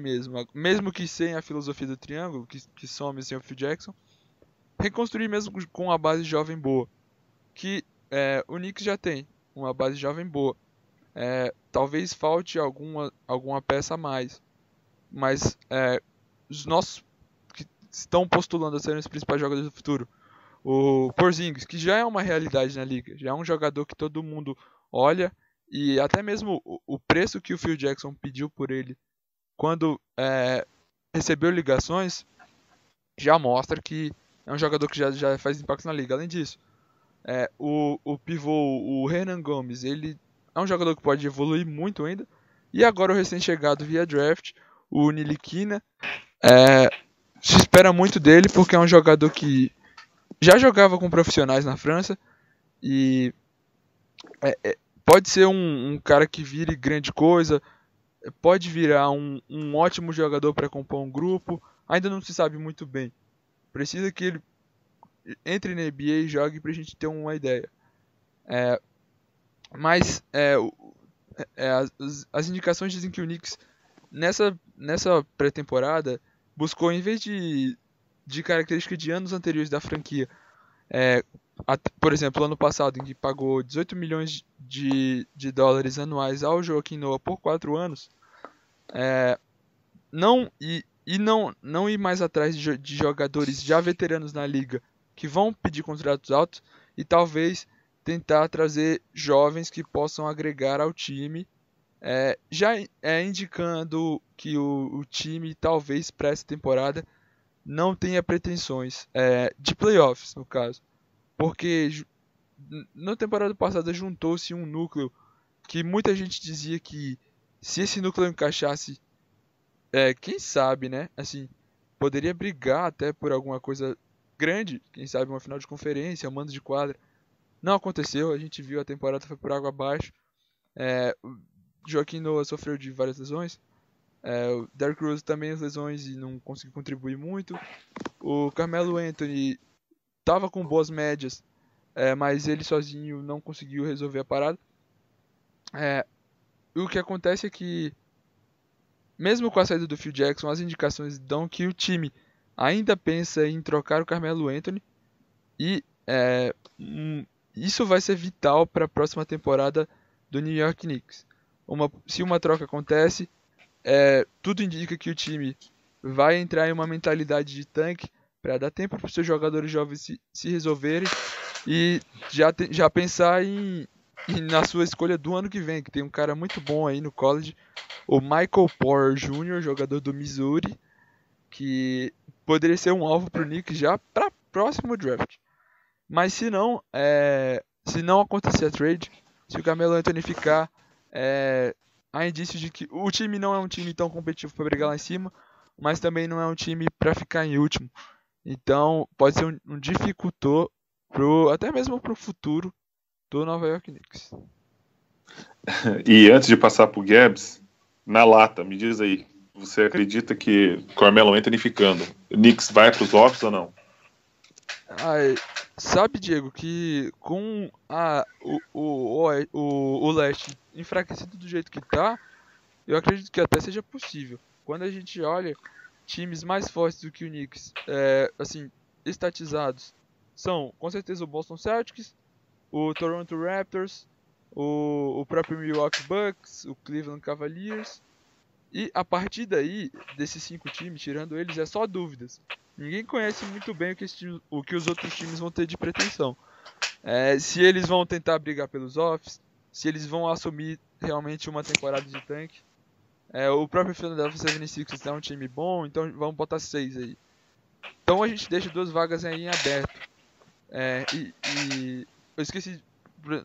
mesmo que sem a filosofia do triângulo, que some sem o Phil Jackson, reconstruir mesmo com a base jovem boa, que o Knicks já tem uma base jovem boa. Talvez falte alguma peça a mais, mas os nossos que estão postulando a serem os principais jogadores do futuro, o Porzingis, que já é uma realidade na liga, já é um jogador que todo mundo olha, e até mesmo o preço que o Phil Jackson pediu por ele quando recebeu ligações já mostra que é um jogador que já faz impacto na liga. Além disso, o pivô, o Hernan Gomes, ele é um jogador que pode evoluir muito ainda. E agora o recém-chegado via draft, o Ntilikina, se espera muito dele porque é um jogador que já jogava com profissionais na França e pode ser um cara que vire grande coisa, pode virar um ótimo jogador para compor um grupo, ainda não se sabe muito bem. Precisa que ele entre na NBA e jogue pra gente ter uma ideia. Mas as indicações dizem que o Knicks nessa pré-temporada buscou, em vez de características de anos anteriores da franquia, por exemplo, ano passado, em que pagou 18 milhões de dólares anuais ao Joakim Noah por 4 anos, não ir mais atrás de jogadores já veteranos na liga que vão pedir contratos altos e talvez tentar trazer jovens que possam agregar ao time, já indicando que o time talvez para essa temporada não tenha pretensões de playoffs, no caso, porque na temporada passada juntou-se um núcleo que muita gente dizia que se esse núcleo encaixasse, quem sabe, né, assim, poderia brigar até por alguma coisa grande, quem sabe uma final de conferência, um mando de quadra. Não aconteceu, a gente viu, a temporada foi por água abaixo. O Joakim Noah sofreu de várias lesões, o Derrick Rose também as lesões e não conseguiu contribuir muito. O Carmelo Anthony estava com boas médias, mas ele sozinho não conseguiu resolver a parada. O que acontece é que, mesmo com a saída do Phil Jackson, as indicações dão que o time ainda pensa em trocar o Carmelo Anthony e isso vai ser vital para a próxima temporada do New York Knicks. Se uma troca acontece, tudo indica que o time vai entrar em uma mentalidade de tanque para dar tempo para os seus jogadores jovens se resolverem e já pensar na sua escolha do ano que vem, que tem um cara muito bom aí no college, o Michael Porter Jr., jogador do Missouri, que poderia ser um alvo para o Knicks já para próximo draft. Mas se não acontecer a trade, se o Carmelo Anthony ficar, há indícios de que o time não é um time tão competitivo para brigar lá em cima, mas também não é um time para ficar em último. Então pode ser um dificultor até mesmo para o futuro do Nova York Knicks. E antes de passar pro Gabs, na lata, me diz aí, você acredita que Carmelo Anthony ficando, o Knicks vai para os offs ou não? Sabe, Diego, que com o leste enfraquecido do jeito que tá, eu acredito que até seja possível. Quando a gente olha times mais fortes do que o Knicks, assim, estatizados, são com certeza o Boston Celtics, o Toronto Raptors, o próprio Milwaukee Bucks, o Cleveland Cavaliers, e a partir daí, desses 5 times, tirando eles, é só dúvidas. Ninguém conhece muito bem o que os outros times vão ter de pretensão. Se eles vão tentar brigar pelos offs, se eles vão assumir realmente uma temporada de tanque. O próprio Philadelphia 76ers é um time bom, então vamos botar 6 aí. Então a gente deixa 2 vagas aí em aberto. E eu esqueci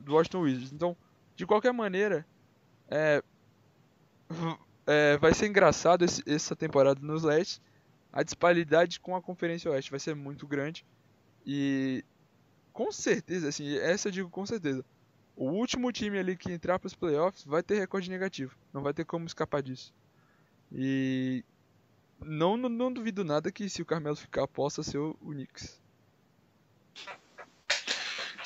do Washington Wizards. Então, de qualquer maneira, vai ser engraçado essa temporada nos Leste. A disparidade com a Conferência Oeste vai ser muito grande. E com certeza, assim, essa eu digo com certeza. O último time ali que entrar para os playoffs vai ter recorde negativo. Não vai ter como escapar disso. E não duvido nada que se o Carmelo ficar, possa ser o Knicks.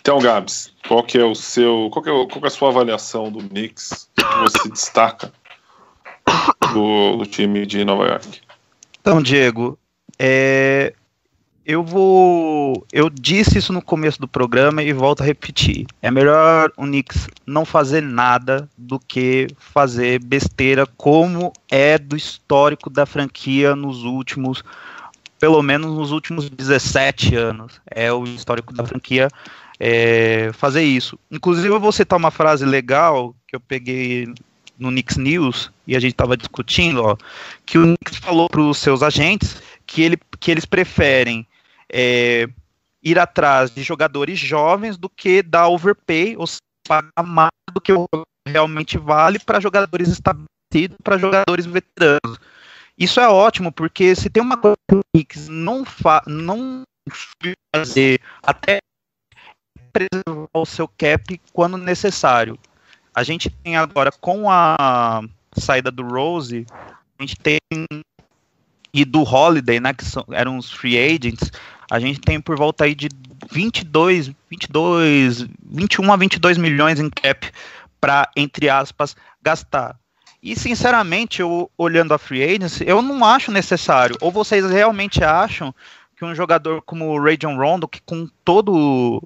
Então, Gabs, qual que é a sua avaliação do Knicks? O que você destaca do time de Nova York? Então, Diego, eu disse isso no começo do programa e volto a repetir. É melhor o Knicks não fazer nada do que fazer besteira, como é do histórico da franquia pelo menos nos últimos 17 anos. É o histórico da franquia fazer isso. Inclusive, eu vou citar uma frase legal que eu peguei no Knicks News, e a gente estava discutindo, que o Knicks falou para os seus agentes que eles preferem ir atrás de jogadores jovens do que dar overpay, ou seja, pagar mais do que realmente vale para jogadores estabelecidos, para jogadores veteranos. Isso é ótimo, porque se tem uma coisa que o Knicks não fazer, até preservar o seu cap quando necessário. A gente tem agora, com a saída do Rose, a gente tem, e do Holiday, né, que eram os free agents, a gente tem por volta aí de 21 a 22 milhões em cap para, entre aspas, gastar. E, sinceramente, olhando a free agency, eu não acho necessário. Ou vocês realmente acham que um jogador como o Rajon Rondo, que com todo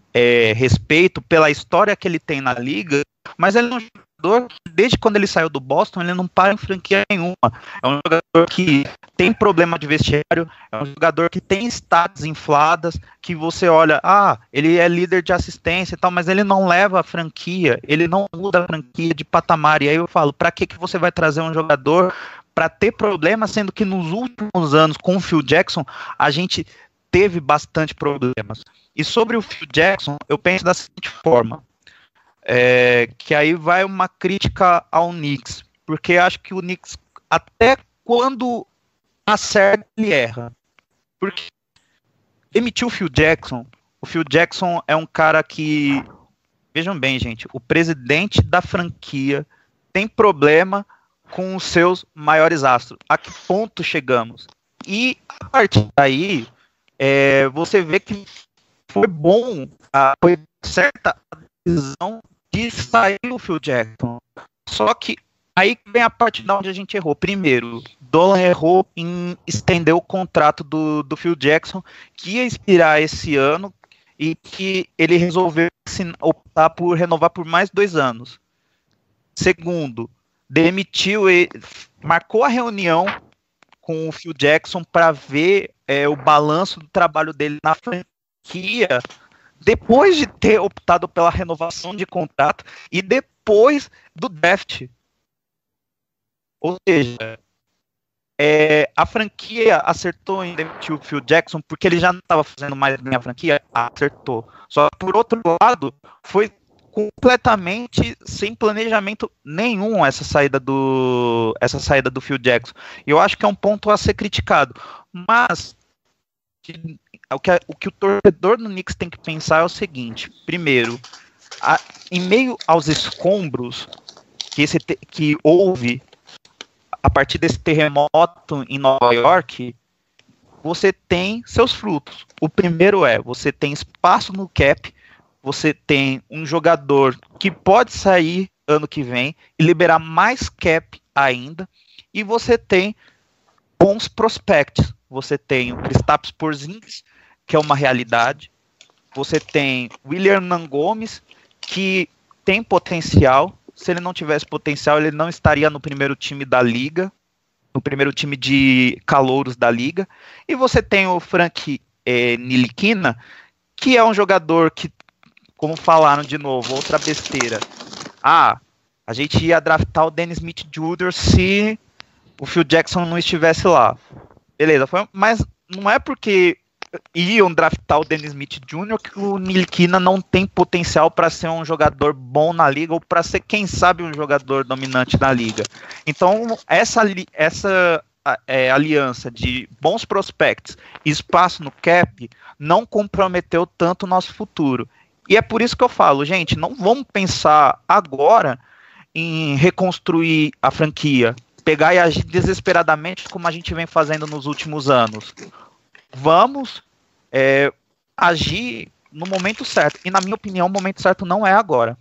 respeito pela história que ele tem na liga, mas ele é um jogador que, desde quando ele saiu do Boston, ele não para em franquia nenhuma. É um jogador que tem problema de vestiário, é um jogador que tem stats infladas, que você olha, ele é líder de assistência e tal, mas ele não leva a franquia, ele não muda a franquia de patamar. E aí eu falo, pra que você vai trazer um jogador para ter problema, sendo que nos últimos anos, com o Phil Jackson, a gente teve bastante problemas. E sobre o Phil Jackson, eu penso da seguinte forma, que aí vai uma crítica ao Knicks, porque acho que o Knicks, até quando acerta, ele erra. Porque demitiu o Phil Jackson é um cara que, vejam bem, gente, o presidente da franquia tem problema com os seus maiores astros. A que ponto chegamos? E a partir daí, você vê que foi bom, foi certa a decisão de sair o Phil Jackson. Só que aí vem a parte da onde a gente errou. Primeiro, Dolan errou em estender o contrato do Phil Jackson, que ia expirar esse ano, e que ele resolveu optar por renovar por mais 2 anos. Segundo, demitiu ele, marcou a reunião com o Phil Jackson para ver o balanço do trabalho dele na franquia, depois de ter optado pela renovação de contrato e depois do draft. Ou seja, a franquia acertou em demitir o Phil Jackson porque ele já não estava fazendo mais bem a franquia? Acertou. Só que, por outro lado, foi completamente sem planejamento nenhum essa saída do Phil Jackson. E eu acho que é um ponto a ser criticado. Mas o que o torcedor do Knicks tem que pensar é o seguinte: primeiro, em meio aos escombros que houve a partir desse terremoto em Nova York, você tem seus frutos. O primeiro você tem espaço no cap, você tem um jogador que pode sair ano que vem e liberar mais cap ainda, e você tem bons prospects. Você tem o Kristaps Porzingis, que é uma realidade. Você tem William Nangomes, que tem potencial. Se ele não tivesse potencial, ele não estaria no primeiro time da liga, no primeiro time de calouros da liga. E você tem o Frank Ntilikina, que é um jogador que, como falaram de novo, outra besteira. A gente ia draftar o Dennis Smith Jr. se o Phil Jackson não estivesse lá. Beleza, mas não é porque iam draftar o Dennis Smith Jr. que o Ntilikina não tem potencial para ser um jogador bom na liga, ou para ser, quem sabe, um jogador dominante na liga. Então, essa aliança de bons prospects e espaço no cap não comprometeu tanto o nosso futuro. E é por isso que eu falo, gente, não vamos pensar agora em reconstruir a franquia, pegar e agir desesperadamente como a gente vem fazendo nos últimos anos. Vamos agir no momento certo. E na minha opinião, o momento certo não é agora.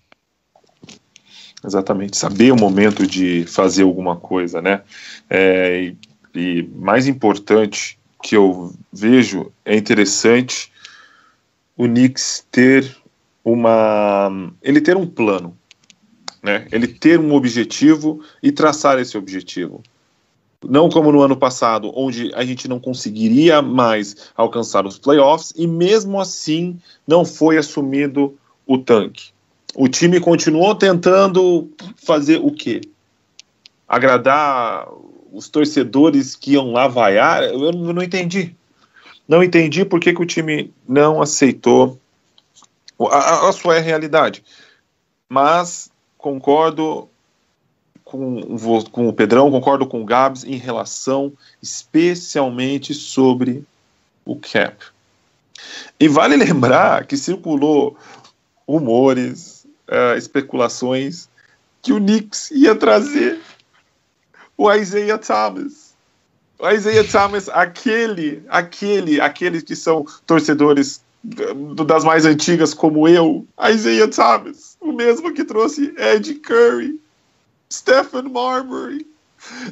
Exatamente, saber o momento de fazer alguma coisa, né? E mais importante que eu vejo, é interessante o Knicks ter um plano, né? Ele ter um objetivo e traçar esse objetivo. Não como no ano passado, onde a gente não conseguiria mais alcançar os playoffs e mesmo assim não foi assumido o tanque. O time continuou tentando fazer o quê? Agradar os torcedores que iam lá vaiar? Eu não entendi. Não entendi por que o time não aceitou a sua realidade. Mas concordo com o Pedrão, concordo com o Gabs em relação especialmente sobre o cap. E vale lembrar que circulou rumores, especulações que o Knicks ia trazer o Isaiah Thomas. O Isaiah Thomas, aqueles que são torcedores das mais antigas como eu, Isaiah Thomas, o mesmo que trouxe Ed Curry, Stephen Marbury.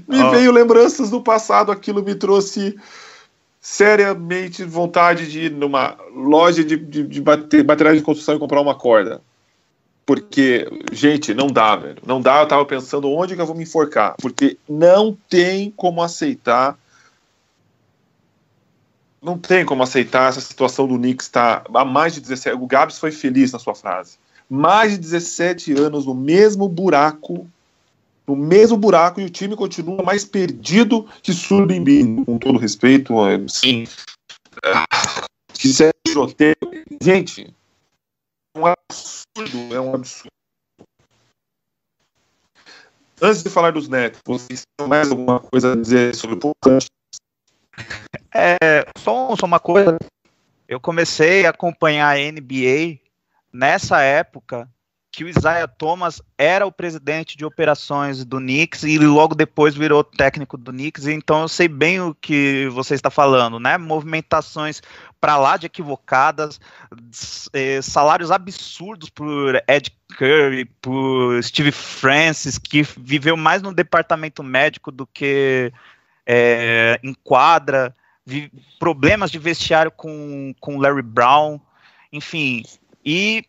Me veio lembranças do passado, aquilo me trouxe seriamente vontade de ir numa loja de materiais de construção e comprar uma corda. Porque, gente, não dá, velho. Não dá, eu tava pensando onde que eu vou me enforcar. Porque não tem como aceitar. Não tem como aceitar essa situação do Knicks estar há mais de 17... O Gabs foi feliz na sua frase. Mais de 17 anos no mesmo buraco, e o time continua mais perdido que Surbimbim, com todo respeito. Sim. Que é tiroteio. Gente, é um absurdo. Antes de falar dos Nets, vocês têm mais alguma coisa a dizer sobre o Portland? Só uma coisa. Eu comecei a acompanhar a NBA nessa época que o Isaiah Thomas era o presidente de operações do Knicks e logo depois virou técnico do Knicks, então eu sei bem o que você está falando, né? Movimentações para lá de equivocadas, salários absurdos por Ed Curry, por Steve Francis, que viveu mais no departamento médico do que em quadra, problemas de vestiário com Larry Brown, enfim, e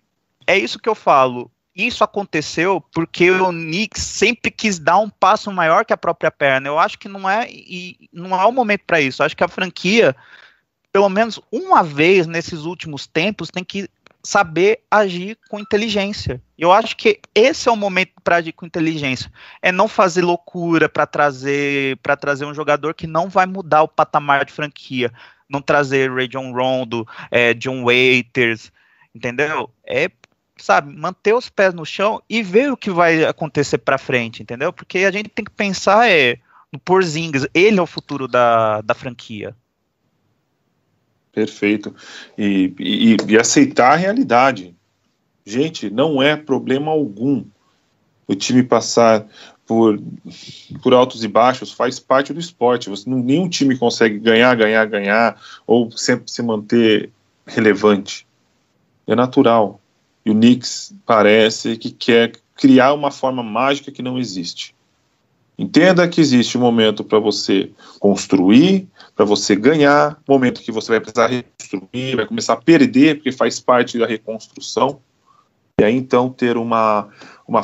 é isso que eu falo. Isso aconteceu porque o Knicks sempre quis dar um passo maior que a própria perna. Eu acho que não é o momento para isso. Eu acho que a franquia, pelo menos uma vez nesses últimos tempos, tem que saber agir com inteligência. Eu acho que esse é o momento para agir com inteligência. É não fazer loucura para trazer um jogador que não vai mudar o patamar de franquia. Não trazer Rajon Rondo, John Waiters, entendeu? Sabe, manter os pés no chão e ver o que vai acontecer pra frente, entendeu? Porque a gente tem que pensar no Porzingis, ele é o futuro da franquia. Perfeito. E aceitar a realidade. Gente, não é problema algum o time passar por altos e baixos, faz parte do esporte. Nenhum time consegue ganhar, ou sempre se manter relevante. É natural. E o Knicks parece que quer criar uma forma mágica que não existe. Entenda que existe um momento para você construir, para você ganhar, momento que você vai precisar reconstruir, vai começar a perder, porque faz parte da reconstrução, e aí então ter uma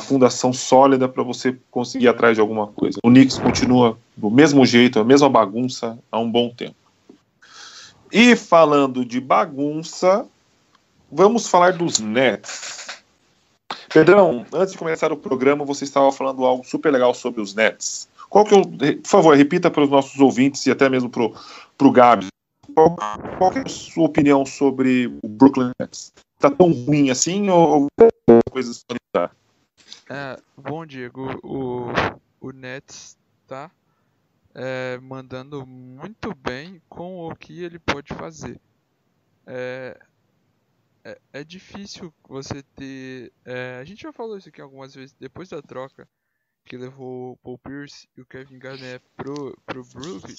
fundação sólida para você conseguir ir atrás de alguma coisa. O Knicks continua do mesmo jeito, a mesma bagunça, há um bom tempo. E falando de bagunça, vamos falar dos Nets. Pedrão, antes de começar o programa, você estava falando algo super legal sobre os Nets. Por favor, repita para os nossos ouvintes e até mesmo para o Gabi. Qual é a sua opinião sobre o Brooklyn Nets? Está tão ruim assim ou coisas para bom, Diego, o Nets tá mandando muito bem com o que ele pode fazer. É difícil você ter. A gente já falou isso aqui algumas vezes, depois da troca que levou o Paul Pierce e o Kevin Garnett pro Brooklyn,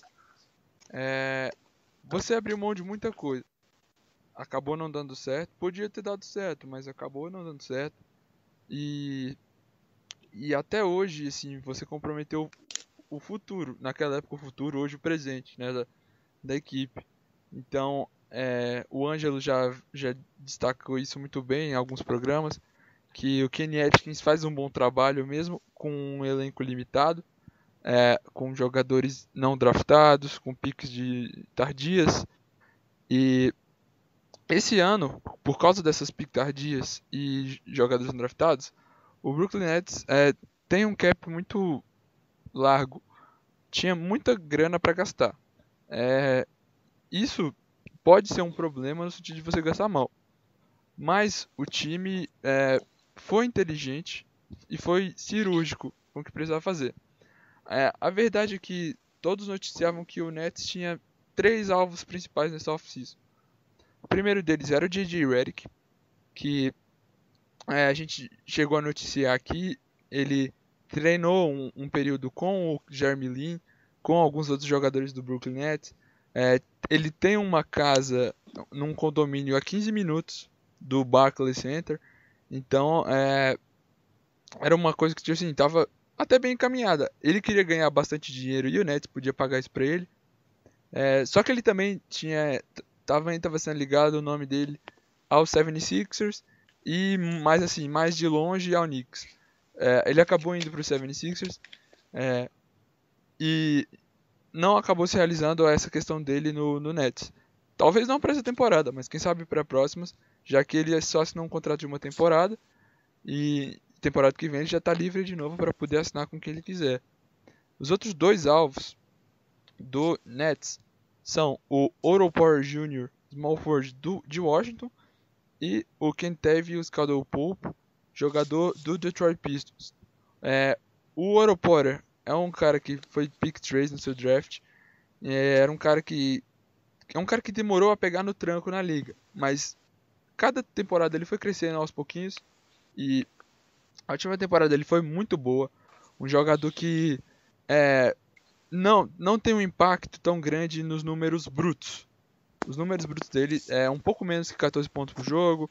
você abriu mão de muita coisa. Acabou não dando certo, podia ter dado certo, mas acabou não dando certo. E até hoje, assim, você comprometeu o futuro, naquela época o futuro, hoje o presente, né, da equipe. Então, o Ângelo já destacou isso muito bem em alguns programas, que o Kenny Atkins faz um bom trabalho mesmo com um elenco limitado, com jogadores não draftados, com piques de tardias. E esse ano, por causa dessas piques tardias e jogadores não draftados, o Brooklyn Nets tem um cap muito largo. Tinha muita grana para gastar. Isso pode ser um problema no sentido de você gastar mal. Mas o time foi inteligente e foi cirúrgico com o que precisava fazer. A verdade é que todos noticiavam que o Nets tinha 3 alvos principais nessa off-season. O primeiro deles era o J.J. Redick, que a gente chegou a noticiar aqui. Ele treinou um período com o Jeremy Lin, com alguns outros jogadores do Brooklyn Nets. Ele tem uma casa num condomínio a 15 minutos do Barclays Center. Então, era uma coisa que assim, estava até bem encaminhada. Ele queria ganhar bastante dinheiro e o Nets podia pagar isso para ele. Só que ele também estava sendo ligado o nome dele ao 76ers e mais de longe ao Knicks. Ele acabou indo para o 76ers e não acabou se realizando essa questão dele no Nets. Talvez não para essa temporada, mas quem sabe para próximas, já que ele só assinou um contrato de uma temporada e temporada que vem ele já está livre de novo para poder assinar com quem ele quiser. Os outros 2 alvos do Nets são o Otto Porter Jr., small forward de Washington, e o Kentavious Caldwell-Pope, jogador do Detroit Pistons. O Otto Porter é um cara que foi pick 3 no seu draft. É um cara que demorou a pegar no tranco na liga, mas cada temporada ele foi crescendo aos pouquinhos e a última temporada dele foi muito boa. Um jogador que não tem um impacto tão grande nos números brutos. Os números brutos dele é um pouco menos que 14 pontos por jogo,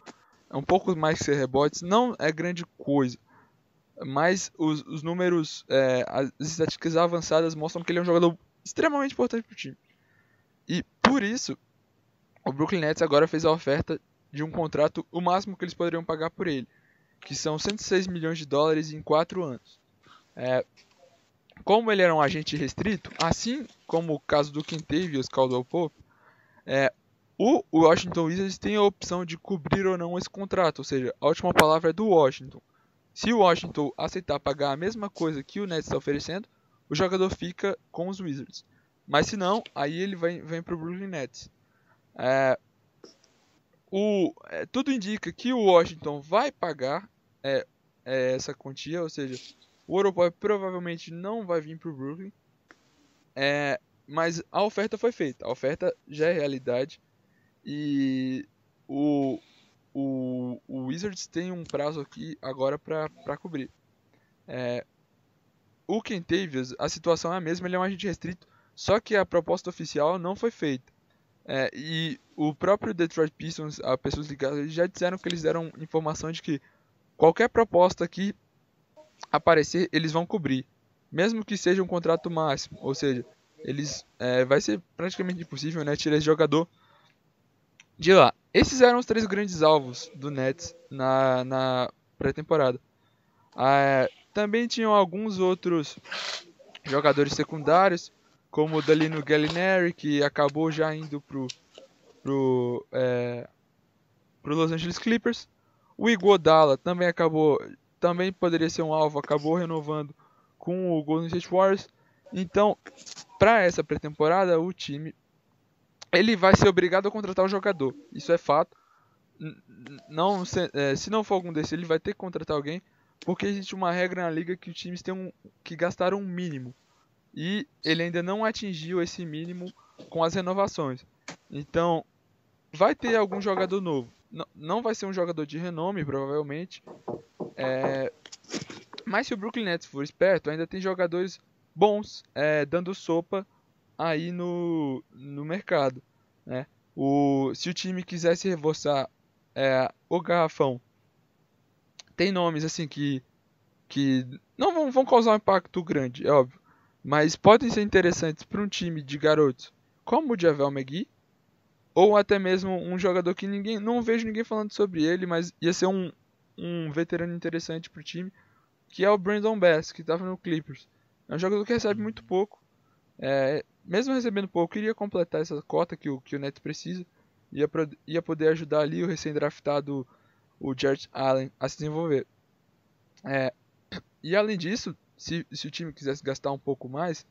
é um pouco mais que 6 rebotes, não é grande coisa. Mas os números, as estatísticas avançadas mostram que ele é um jogador extremamente importante para o time. E por isso, o Brooklyn Nets agora fez a oferta de um contrato, o máximo que eles poderiam pagar por ele, que são 106 milhões de dólares em 4 anos. Como ele era um agente restrito, assim como o caso do Kentavious Caldwell-Pope, o Washington Wizards tem a opção de cobrir ou não esse contrato, ou seja, a última palavra é do Washington. Se o Washington aceitar pagar a mesma coisa que o Nets está oferecendo, o jogador fica com os Wizards. Mas se não, aí ele vem para o Brooklyn Nets. Tudo indica que o Washington vai pagar essa quantia, ou seja, o Europeu provavelmente não vai vir para o Brooklyn. Mas a oferta foi feita, a oferta já é realidade. E o Wizards tem um prazo aqui agora para cobrir. O Kentavious, a situação é a mesma, ele é um agente restrito, só que a proposta oficial não foi feita. E o próprio Detroit Pistons, as pessoas ligadas, eles já disseram que eles deram informação de que qualquer proposta que aparecer, eles vão cobrir, mesmo que seja um contrato máximo. Ou seja, vai ser praticamente impossível, né, tirar esse jogador de lá. Esses eram os 3 grandes alvos do Nets na pré-temporada. Também tinham alguns outros jogadores secundários, como o Danilo Gallinari, que acabou já indo pro Los Angeles Clippers. O Iguodala também poderia ser um alvo, acabou renovando com o Golden State Warriors. Então, para essa pré-temporada, o time ele vai ser obrigado a contratar o jogador. Isso é fato. Se não for algum desses, ele vai ter que contratar alguém, porque existe uma regra na liga que os times têm que gastar um mínimo e ele ainda não atingiu esse mínimo com as renovações. Então, vai ter algum jogador novo. Não vai ser um jogador de renome, provavelmente. Mas se o Brooklyn Nets for esperto, ainda tem jogadores bons dando sopa aí no mercado, né? Se o time quiser se reforçar, o Garrafão tem nomes assim que não vão causar um impacto grande, é óbvio, mas podem ser interessantes para um time de garotos como o JaVale McGee, ou até mesmo um jogador que não vejo ninguém falando sobre ele, mas ia ser um veterano interessante para o time, que é o Brandon Bass, que estava no Clippers. É um jogador que recebe muito pouco, mesmo recebendo pouco, iria completar essa cota que o Nets precisa, ia poder ajudar ali o recém-draftado, o Jarrett Allen, a se desenvolver. E além disso, se o time quisesse gastar um pouco mais,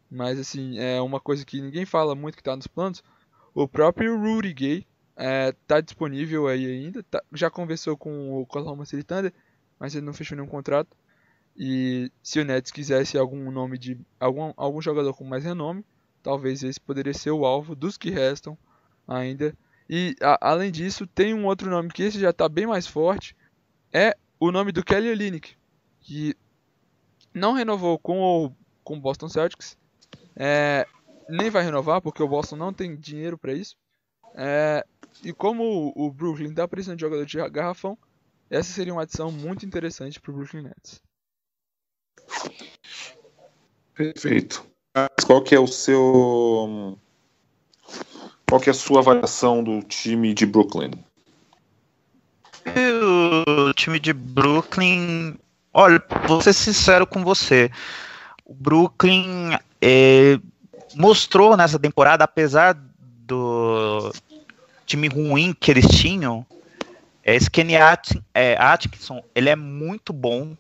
mas assim, é uma coisa que ninguém fala muito que está nos planos, o próprio Rudy Gay está disponível aí ainda, já conversou com o Oklahoma City Thunder, mas ele não fechou nenhum contrato. E se o Nets quisesse algum nome de algum jogador com mais renome, talvez esse poderia ser o alvo dos que restam ainda. E além disso, tem um outro nome que esse já está bem mais forte, é o nome do Kelly Olynyk, que não renovou com o Boston Celtics, nem vai renovar porque o Boston não tem dinheiro para isso. E como o Brooklyn está precisando de jogador de garrafão, essa seria uma adição muito interessante para o Brooklyn Nets. Perfeito. Qual que é a sua avaliação do time de Brooklyn? O time de Brooklyn, olha, vou ser sincero com você, o Brooklyn mostrou nessa temporada, apesar do time ruim que eles tinham, esse Kenny Atkinson, ele é muito bom.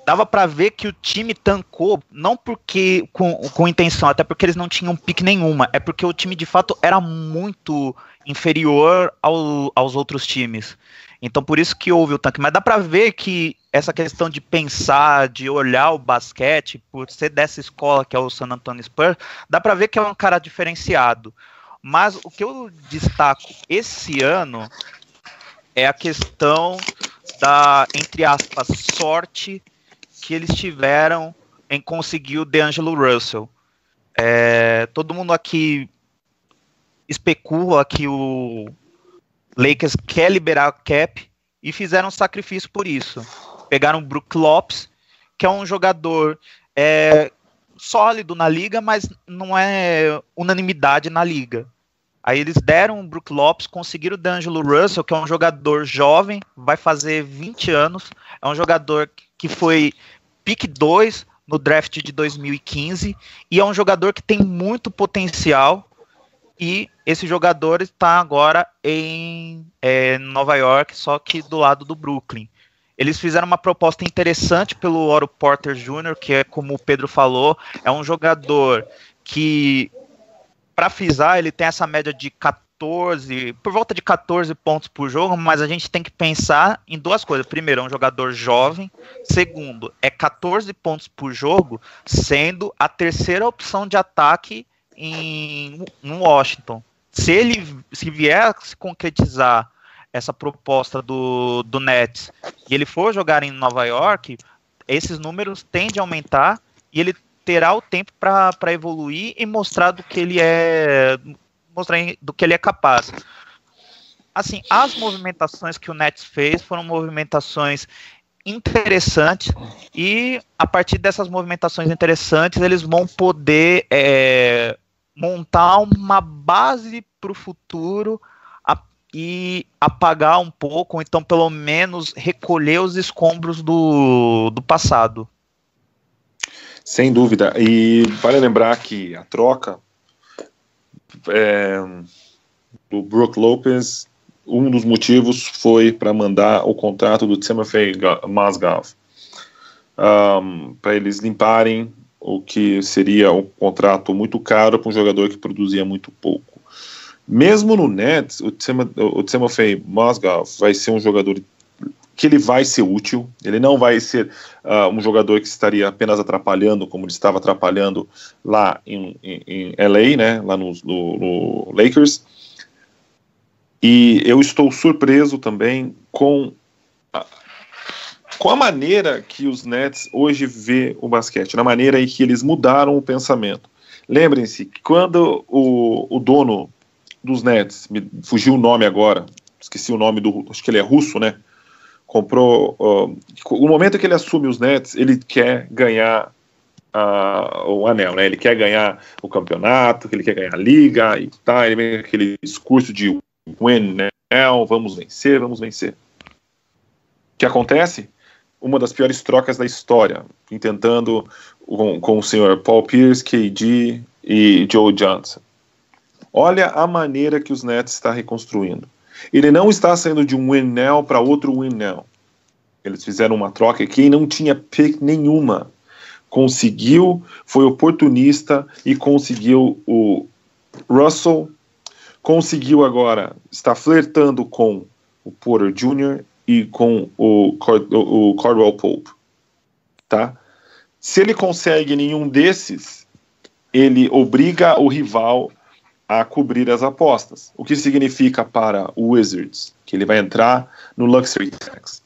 Dava pra ver que o time tancou, não porque com intenção, até porque eles não tinham pique nenhuma, é porque o time de fato era muito inferior aos outros times. Então por isso que houve o tanque. Mas dá pra ver que essa questão de pensar, de olhar o basquete, por ser dessa escola que é o San Antonio Spurs, dá pra ver que é um cara diferenciado. Mas o que eu destaco esse ano é a questão da, entre aspas, sorte que eles tiveram em conseguir o D'Angelo Russell. Todo mundo aqui especula que o Lakers quer liberar o cap e fizeram um sacrifício por isso. Pegaram o Brook Lopes, que é um jogador sólido na liga, mas não é unanimidade na liga. Aí eles deram o Brook Lopes, conseguiram o D'Angelo Russell, que é um jogador jovem, vai fazer 20 anos, é um jogador que foi pick 2 no draft de 2015, e é um jogador que tem muito potencial, e esse jogador está agora em Nova York, só que do lado do Brooklyn. Eles fizeram uma proposta interessante pelo Otto Porter Jr., que é, como o Pedro falou, é um jogador que, para frisar, ele tem essa média de por volta de 14 pontos por jogo, mas a gente tem que pensar em duas coisas. Primeiro, é um jogador jovem. Segundo, 14 pontos por jogo, sendo a terceira opção de ataque no Washington. Se vier a se concretizar essa proposta do Nets e ele for jogar em Nova York, esses números tendem a aumentar e ele terá o tempo para evoluir e mostrar do que ele é capaz. Assim, as movimentações que o Nets fez foram movimentações interessantes, e a partir dessas movimentações interessantes eles vão poder montar uma base para o futuro e apagar um pouco, ou então pelo menos recolher os escombros do passado. Sem dúvida, e vale lembrar que a troca do Brook Lopez, um dos motivos foi para mandar o contrato do Timofey Mozgov, para eles limparem o que seria um contrato muito caro para um jogador que produzia muito pouco. Mesmo no Nets, o Timofey Mozgov vai ser um jogador que ele vai ser útil, ele não vai ser um jogador que estaria apenas atrapalhando, como ele estava atrapalhando lá em LA, né, lá no Lakers. E eu estou surpreso também com a maneira que os Nets hoje vê o basquete, na maneira em que eles mudaram o pensamento. Lembrem-se que quando o dono dos Nets, me fugiu o nome agora, esqueci o nome acho que ele é russo, né? Comprou. O momento que ele assume os Nets, ele quer ganhar o anel, né? Ele quer ganhar o campeonato, ele quer ganhar a liga e tal. Ele vem com aquele discurso de win now, vamos vencer, vamos vencer. O que acontece? Uma das piores trocas da história, tentando com o senhor Paul Pierce, KD e Joe Johnson. Olha a maneira que os Nets está reconstruindo. Ele não está saindo de um win now para outro win now. Eles fizeram uma troca e quem não tinha pick nenhuma conseguiu, foi oportunista e conseguiu o Russell, conseguiu agora, está flertando com o Porter Jr. e com o Caldwell Pope. Tá? Se ele consegue nenhum desses, ele obriga o rival a cobrir as apostas. O que significa para o Wizards? Que ele vai entrar no Luxury Tax.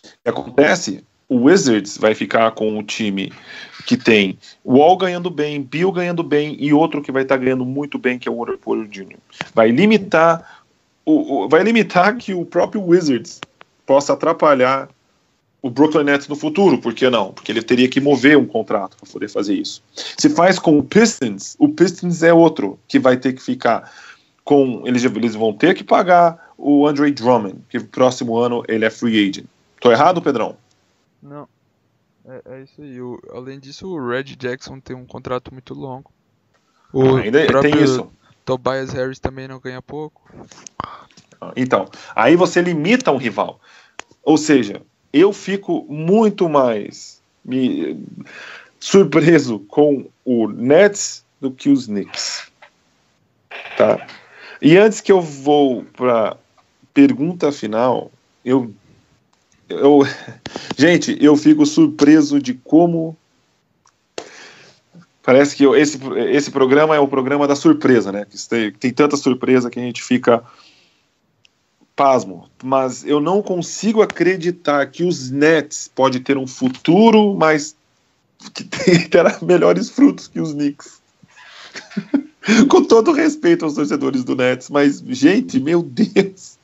O que acontece? O Wizards vai ficar com um time que tem Wall ganhando bem, Bill ganhando bem e outro que vai estar ganhando muito bem, que é o Otto Porter Jr. Vai limitar que o próprio Wizards possa atrapalhar o Brooklyn Nets no futuro. Por que não? Porque ele teria que mover um contrato para poder fazer isso. Se faz com o Pistons é outro que vai ter que ficar com... Eles vão ter que pagar o Andre Drummond, que no próximo ano ele é free agent. Tô errado, Pedrão? Não. É isso aí. Além disso, o Reggie Jackson tem um contrato muito longo. Ainda tem isso. Tobias Harris também não ganha pouco. Então, aí você limita um rival. Ou seja, eu fico muito mais surpreso com o Nets do que os Knicks. Tá? E antes que eu vou para pergunta final, gente, eu fico surpreso de como parece que esse programa é o programa da surpresa, né? Tem tanta surpresa que a gente fica pasmo, mas eu não consigo acreditar que os Nets pode ter um futuro, mas que terá melhores frutos que os Knicks. Com todo respeito aos torcedores do Nets, mas, gente, meu Deus,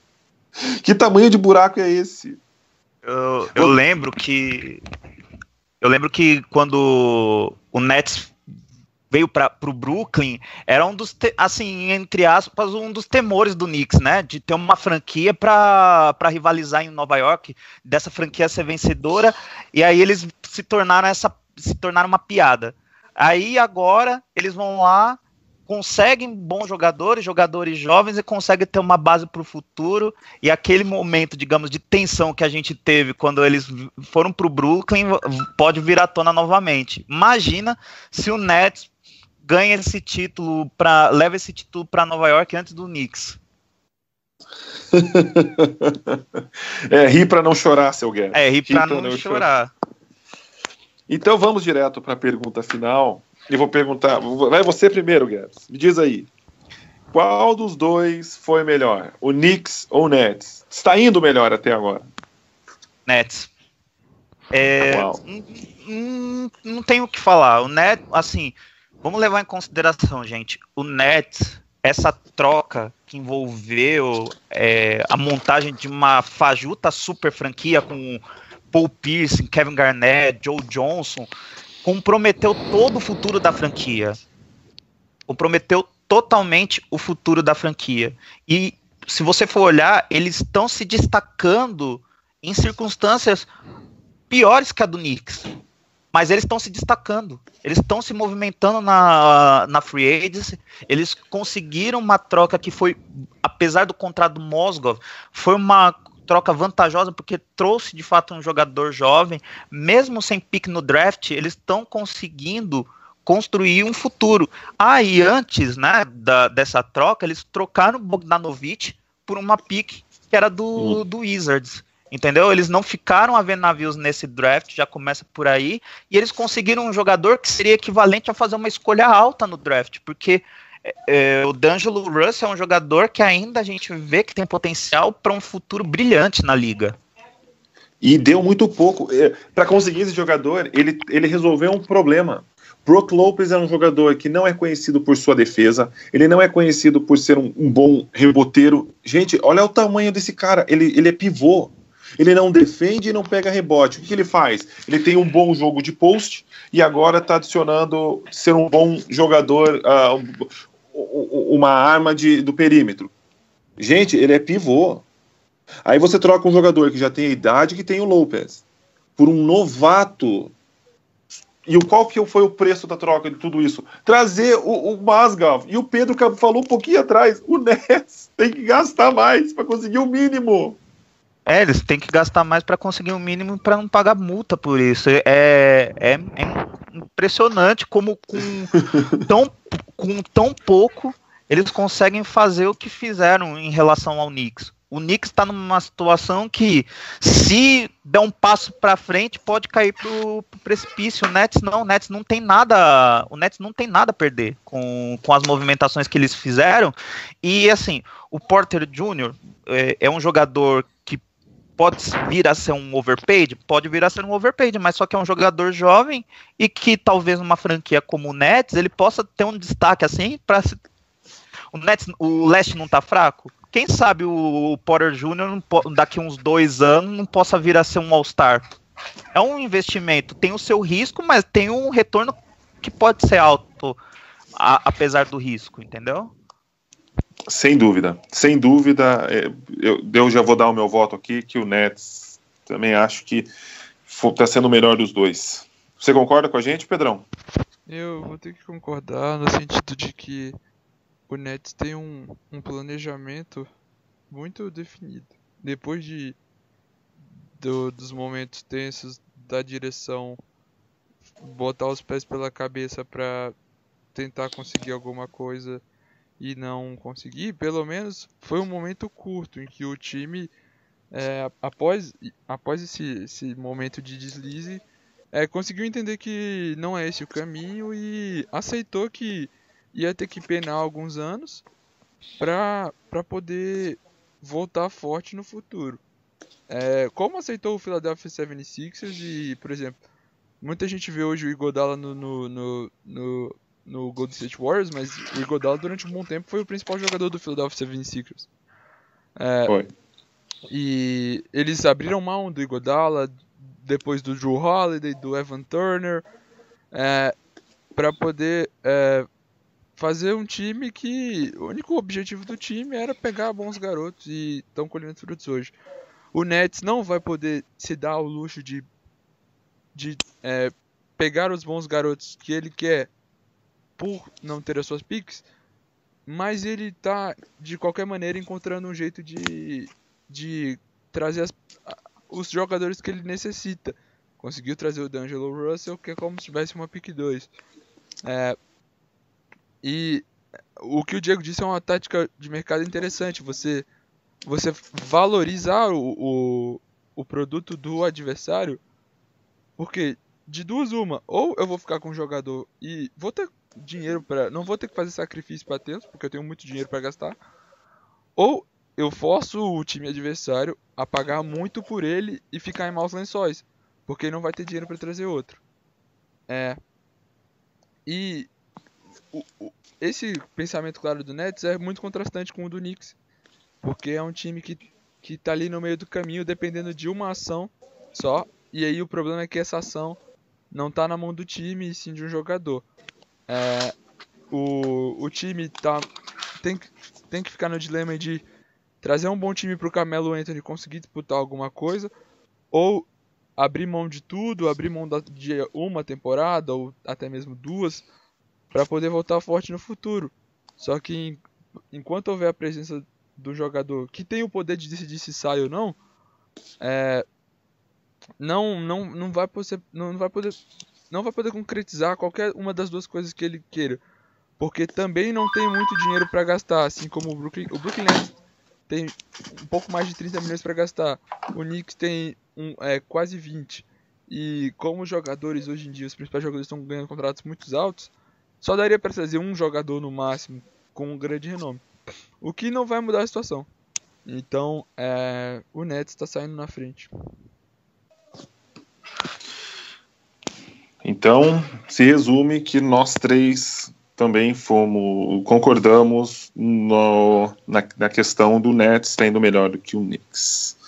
que tamanho de buraco é esse? Eu lembro que quando o Nets veio para o Brooklyn, era um dos, assim, entre aspas, um dos temores do Knicks, né, de ter uma franquia para rivalizar em Nova York, dessa franquia ser vencedora, e aí eles se tornaram uma piada. Aí agora eles vão lá, conseguem bons jogadores jovens e conseguem ter uma base para o futuro, e aquele momento, digamos, de tensão que a gente teve quando eles foram para o Brooklyn pode vir à tona novamente. Imagina se o Nets ganha esse título, leva esse título para Nova York antes do Knicks. Rir para não chorar, seu Guerra. Rir para não chorar. Então vamos direto para a pergunta final. Eu vou perguntar, vai você primeiro, Guedes. Me diz aí, qual dos dois foi melhor? O Knicks ou o Nets? Está indo melhor até agora? Nets. Não tenho o que falar. O Nets, assim, vamos levar em consideração, gente. O Nets, essa troca que envolveu a montagem de uma fajuta super franquia com Paul Pierce, Kevin Garnett, Joe Johnson, comprometeu todo o futuro da franquia. Comprometeu totalmente o futuro da franquia. E se você for olhar, eles estão se destacando em circunstâncias piores que a do Knicks. Mas eles estão se destacando. Eles estão se movimentando na free agency. Eles conseguiram uma troca que foi, apesar do contrato do Mozgov, foi uma troca vantajosa porque trouxe de fato um jogador jovem. Mesmo sem pick no draft, eles estão conseguindo construir um futuro. E antes, né, dessa troca, eles trocaram o Bogdanovic por uma pick que era do Wizards. Entendeu? Eles não ficaram a ver navios nesse draft, já começa por aí, e eles conseguiram um jogador que seria equivalente a fazer uma escolha alta no draft, porque o D'Angelo Russell é um jogador que ainda a gente vê que tem potencial para um futuro brilhante na liga. E deu muito pouco. Para conseguir esse jogador, ele resolveu um problema. Brook Lopez é um jogador que não é conhecido por sua defesa, ele não é conhecido por ser um bom reboteiro. Gente, olha o tamanho desse cara, ele é pivô. Ele não defende e não pega rebote. O que ele faz? Ele tem um bom jogo de post e agora está adicionando ser um bom jogador, uma arma do perímetro. Gente, ele é pivô. Aí você troca um jogador que já tem a idade que tem o Lopez por um novato. E qual que foi o preço da troca de tudo isso? Trazer o Masgav. E o Pedro falou um pouquinho atrás, o Nets tem que gastar mais para conseguir o mínimo. Eles têm que gastar mais para conseguir o mínimo para não pagar multa por isso. É impressionante como com tão pouco eles conseguem fazer o que fizeram em relação ao Knicks. O Knicks está numa situação que, se der um passo para frente, pode cair pro precipício. O Nets não tem nada. O Nets não tem nada a perder com as movimentações que eles fizeram. E assim, o Porter Jr. é um jogador que pode vir a ser um overpaid, mas só que é um jogador jovem e que talvez numa franquia como o Nets ele possa ter um destaque assim para o leste não tá fraco. Quem sabe o Porter Jr. daqui uns 2 anos não possa vir a ser um All-Star. É um investimento, tem o seu risco, mas tem um retorno que pode ser alto, apesar do risco, entendeu? Sem dúvida. Eu já vou dar o meu voto aqui, que o Nets também acho que está sendo o melhor dos dois. Você concorda com a gente, Pedrão? Eu vou ter que concordar no sentido de que o Nets tem um planejamento muito definido. Depois dos momentos tensos da direção botar os pés pela cabeça para tentar conseguir alguma coisa e não conseguir, pelo menos foi um momento curto em que o time, após esse momento de deslize, conseguiu entender que não é esse o caminho e aceitou que ia ter que penar alguns anos para poder voltar forte no futuro. Como aceitou o Philadelphia 76ers e, por exemplo, muita gente vê hoje o Iguodala no Golden State Warriors, mas o Iguodala durante um bom tempo foi o principal jogador do Philadelphia 76ers. Foi. E eles abriram mão do Iguodala, depois do Drew Holiday, do Evan Turner, para poder fazer um time que o único objetivo do time era pegar bons garotos e estão colhendo frutos hoje. O Nets não vai poder se dar ao luxo de pegar os bons garotos que ele quer por não ter as suas picks, mas ele tá de qualquer maneira encontrando um jeito de trazer os jogadores que ele necessita. Conseguiu trazer o D'Angelo Russell, que é como se tivesse uma pick 2. E o que o Diego disse é uma tática de mercado interessante. Você valorizar o produto do adversário, porque de duas uma, ou eu vou ficar com um jogador e vou ter dinheiro não vou ter que fazer sacrifício para tê-los, porque eu tenho muito dinheiro para gastar, ou eu forço o time adversário a pagar muito por ele e ficar em maus lençóis, porque ele não vai ter dinheiro para trazer outro. E esse pensamento, claro, do Nets é muito contrastante com o do Knicks, porque é um time que tá ali no meio do caminho, dependendo de uma ação só, e aí o problema é que essa ação não tá na mão do time, e sim de um jogador. O time tem que ficar no dilema de trazer um bom time pro Carmelo Anthony conseguir disputar alguma coisa, ou abrir mão de tudo, abrir mão de uma temporada, ou até mesmo 2, para poder voltar forte no futuro. Só que enquanto houver a presença do jogador que tem o poder de decidir se sai ou não, não vai poder concretizar qualquer uma das duas coisas que ele queira, porque também não tem muito dinheiro para gastar, assim como o Brooklyn Nets tem um pouco mais de 30 milhões para gastar. O Knicks tem quase 20. E como os jogadores hoje em dia, os principais jogadores estão ganhando contratos muito altos, só daria para trazer um jogador no máximo com um grande renome. O que não vai mudar a situação. Então, o Nets está saindo na frente. Então, se resume que nós três também concordamos na questão do Nets tendo melhor do que o Knicks.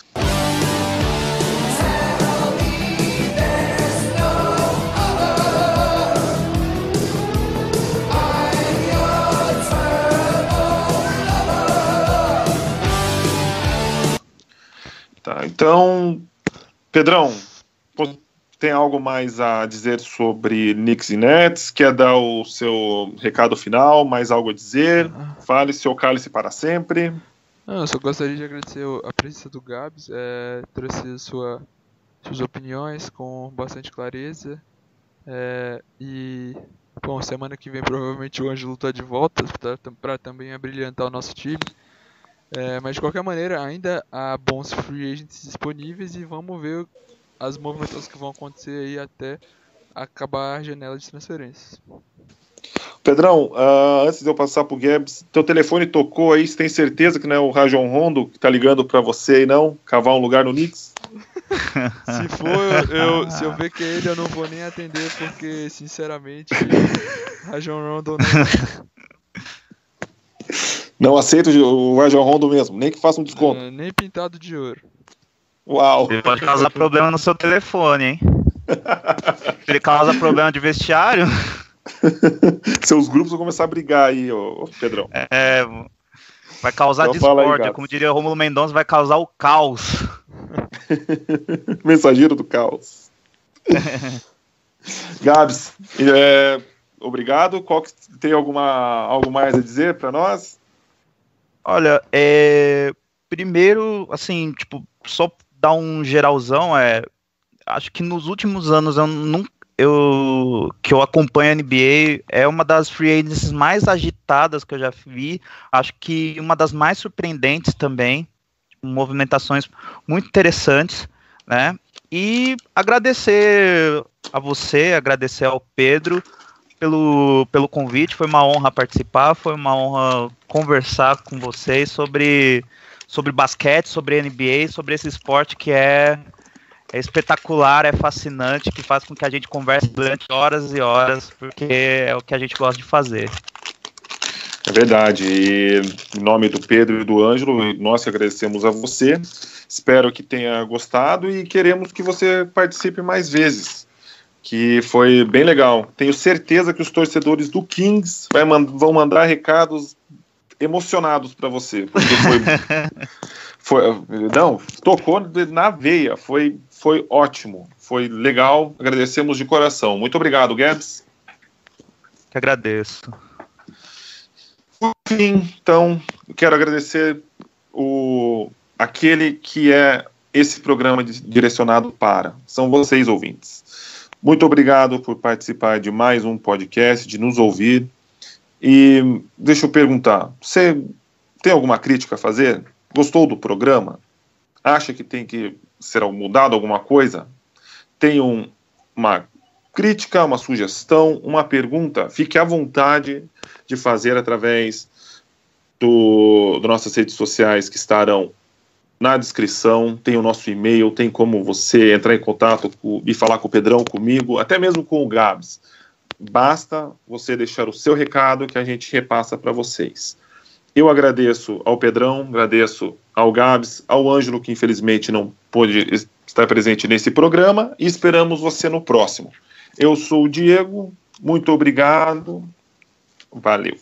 Tá, então, Pedrão, tem algo mais a dizer sobre Knicks e Nets? Quer dar o seu recado final? Mais algo a dizer? Fale seu cálice para sempre. Eu só gostaria de agradecer a presença do Gabs, trouxe suas opiniões com bastante clareza. E, bom, semana que vem provavelmente o Ângelo está de volta para também abrilhantar o nosso time. Mas de qualquer maneira, ainda há bons free agents disponíveis e vamos ver as movimentações que vão acontecer aí até acabar a janela de transferências. Pedrão, antes de eu passar pro Gabs, teu telefone tocou aí, você tem certeza que não é o Rajon Rondo que tá ligando pra você aí não? Cavar um lugar no Knicks? Se for, se eu ver que é ele, eu não vou nem atender, porque, sinceramente, Rajon Rondo não aceito o Rajon Rondo mesmo, nem que faça um desconto. nem pintado de ouro. Uau! Ele pode causar problema no seu telefone, hein? Se ele causa problema de vestiário... Seus grupos vão começar a brigar aí, Pedrão. Vai causar então discórdia, como diria Rômulo Mendonça, vai causar o caos. Mensageiro do caos. Gabs, obrigado. Tem algo mais a dizer para nós? Olha, primeiro, assim, tipo, só dar um geralzão, acho que nos últimos anos que eu acompanho a NBA, é uma das free agencies mais agitadas que eu já vi, acho que uma das mais surpreendentes também, movimentações muito interessantes, né, e agradecer a você, agradecer ao Pedro pelo convite, foi uma honra participar, foi uma honra conversar com vocês sobre basquete, sobre NBA, sobre esse esporte que é espetacular, é fascinante, que faz com que a gente converse durante horas e horas, porque é o que a gente gosta de fazer. É verdade, e em nome do Pedro e do Ângelo, nós que agradecemos a você, espero que tenha gostado e queremos que você participe mais vezes, que foi bem legal. Tenho certeza que os torcedores do Kings vão mandar recados emocionados para você, porque tocou na veia, foi ótimo, foi legal, agradecemos de coração. Muito obrigado, Gabs. Que agradeço. Por fim, então, quero agradecer aquele que é esse programa direcionado para, são vocês, ouvintes. Muito obrigado por participar de mais um podcast, de nos ouvir. E deixa eu perguntar, você tem alguma crítica a fazer? Gostou do programa? Acha que tem que ser mudado alguma coisa? Tem uma crítica, uma sugestão, uma pergunta? Fique à vontade de fazer através das nossas redes sociais que estarão na descrição. Tem o nosso e-mail, tem como você entrar em contato e falar com o Pedrão, comigo, até mesmo com o Gabs. Basta você deixar o seu recado que a gente repassa para vocês. Eu agradeço ao Pedrão, agradeço ao Gabs, ao Ângelo, que infelizmente não pôde estar presente nesse programa, e esperamos você no próximo. Eu sou o Diego, muito obrigado, valeu.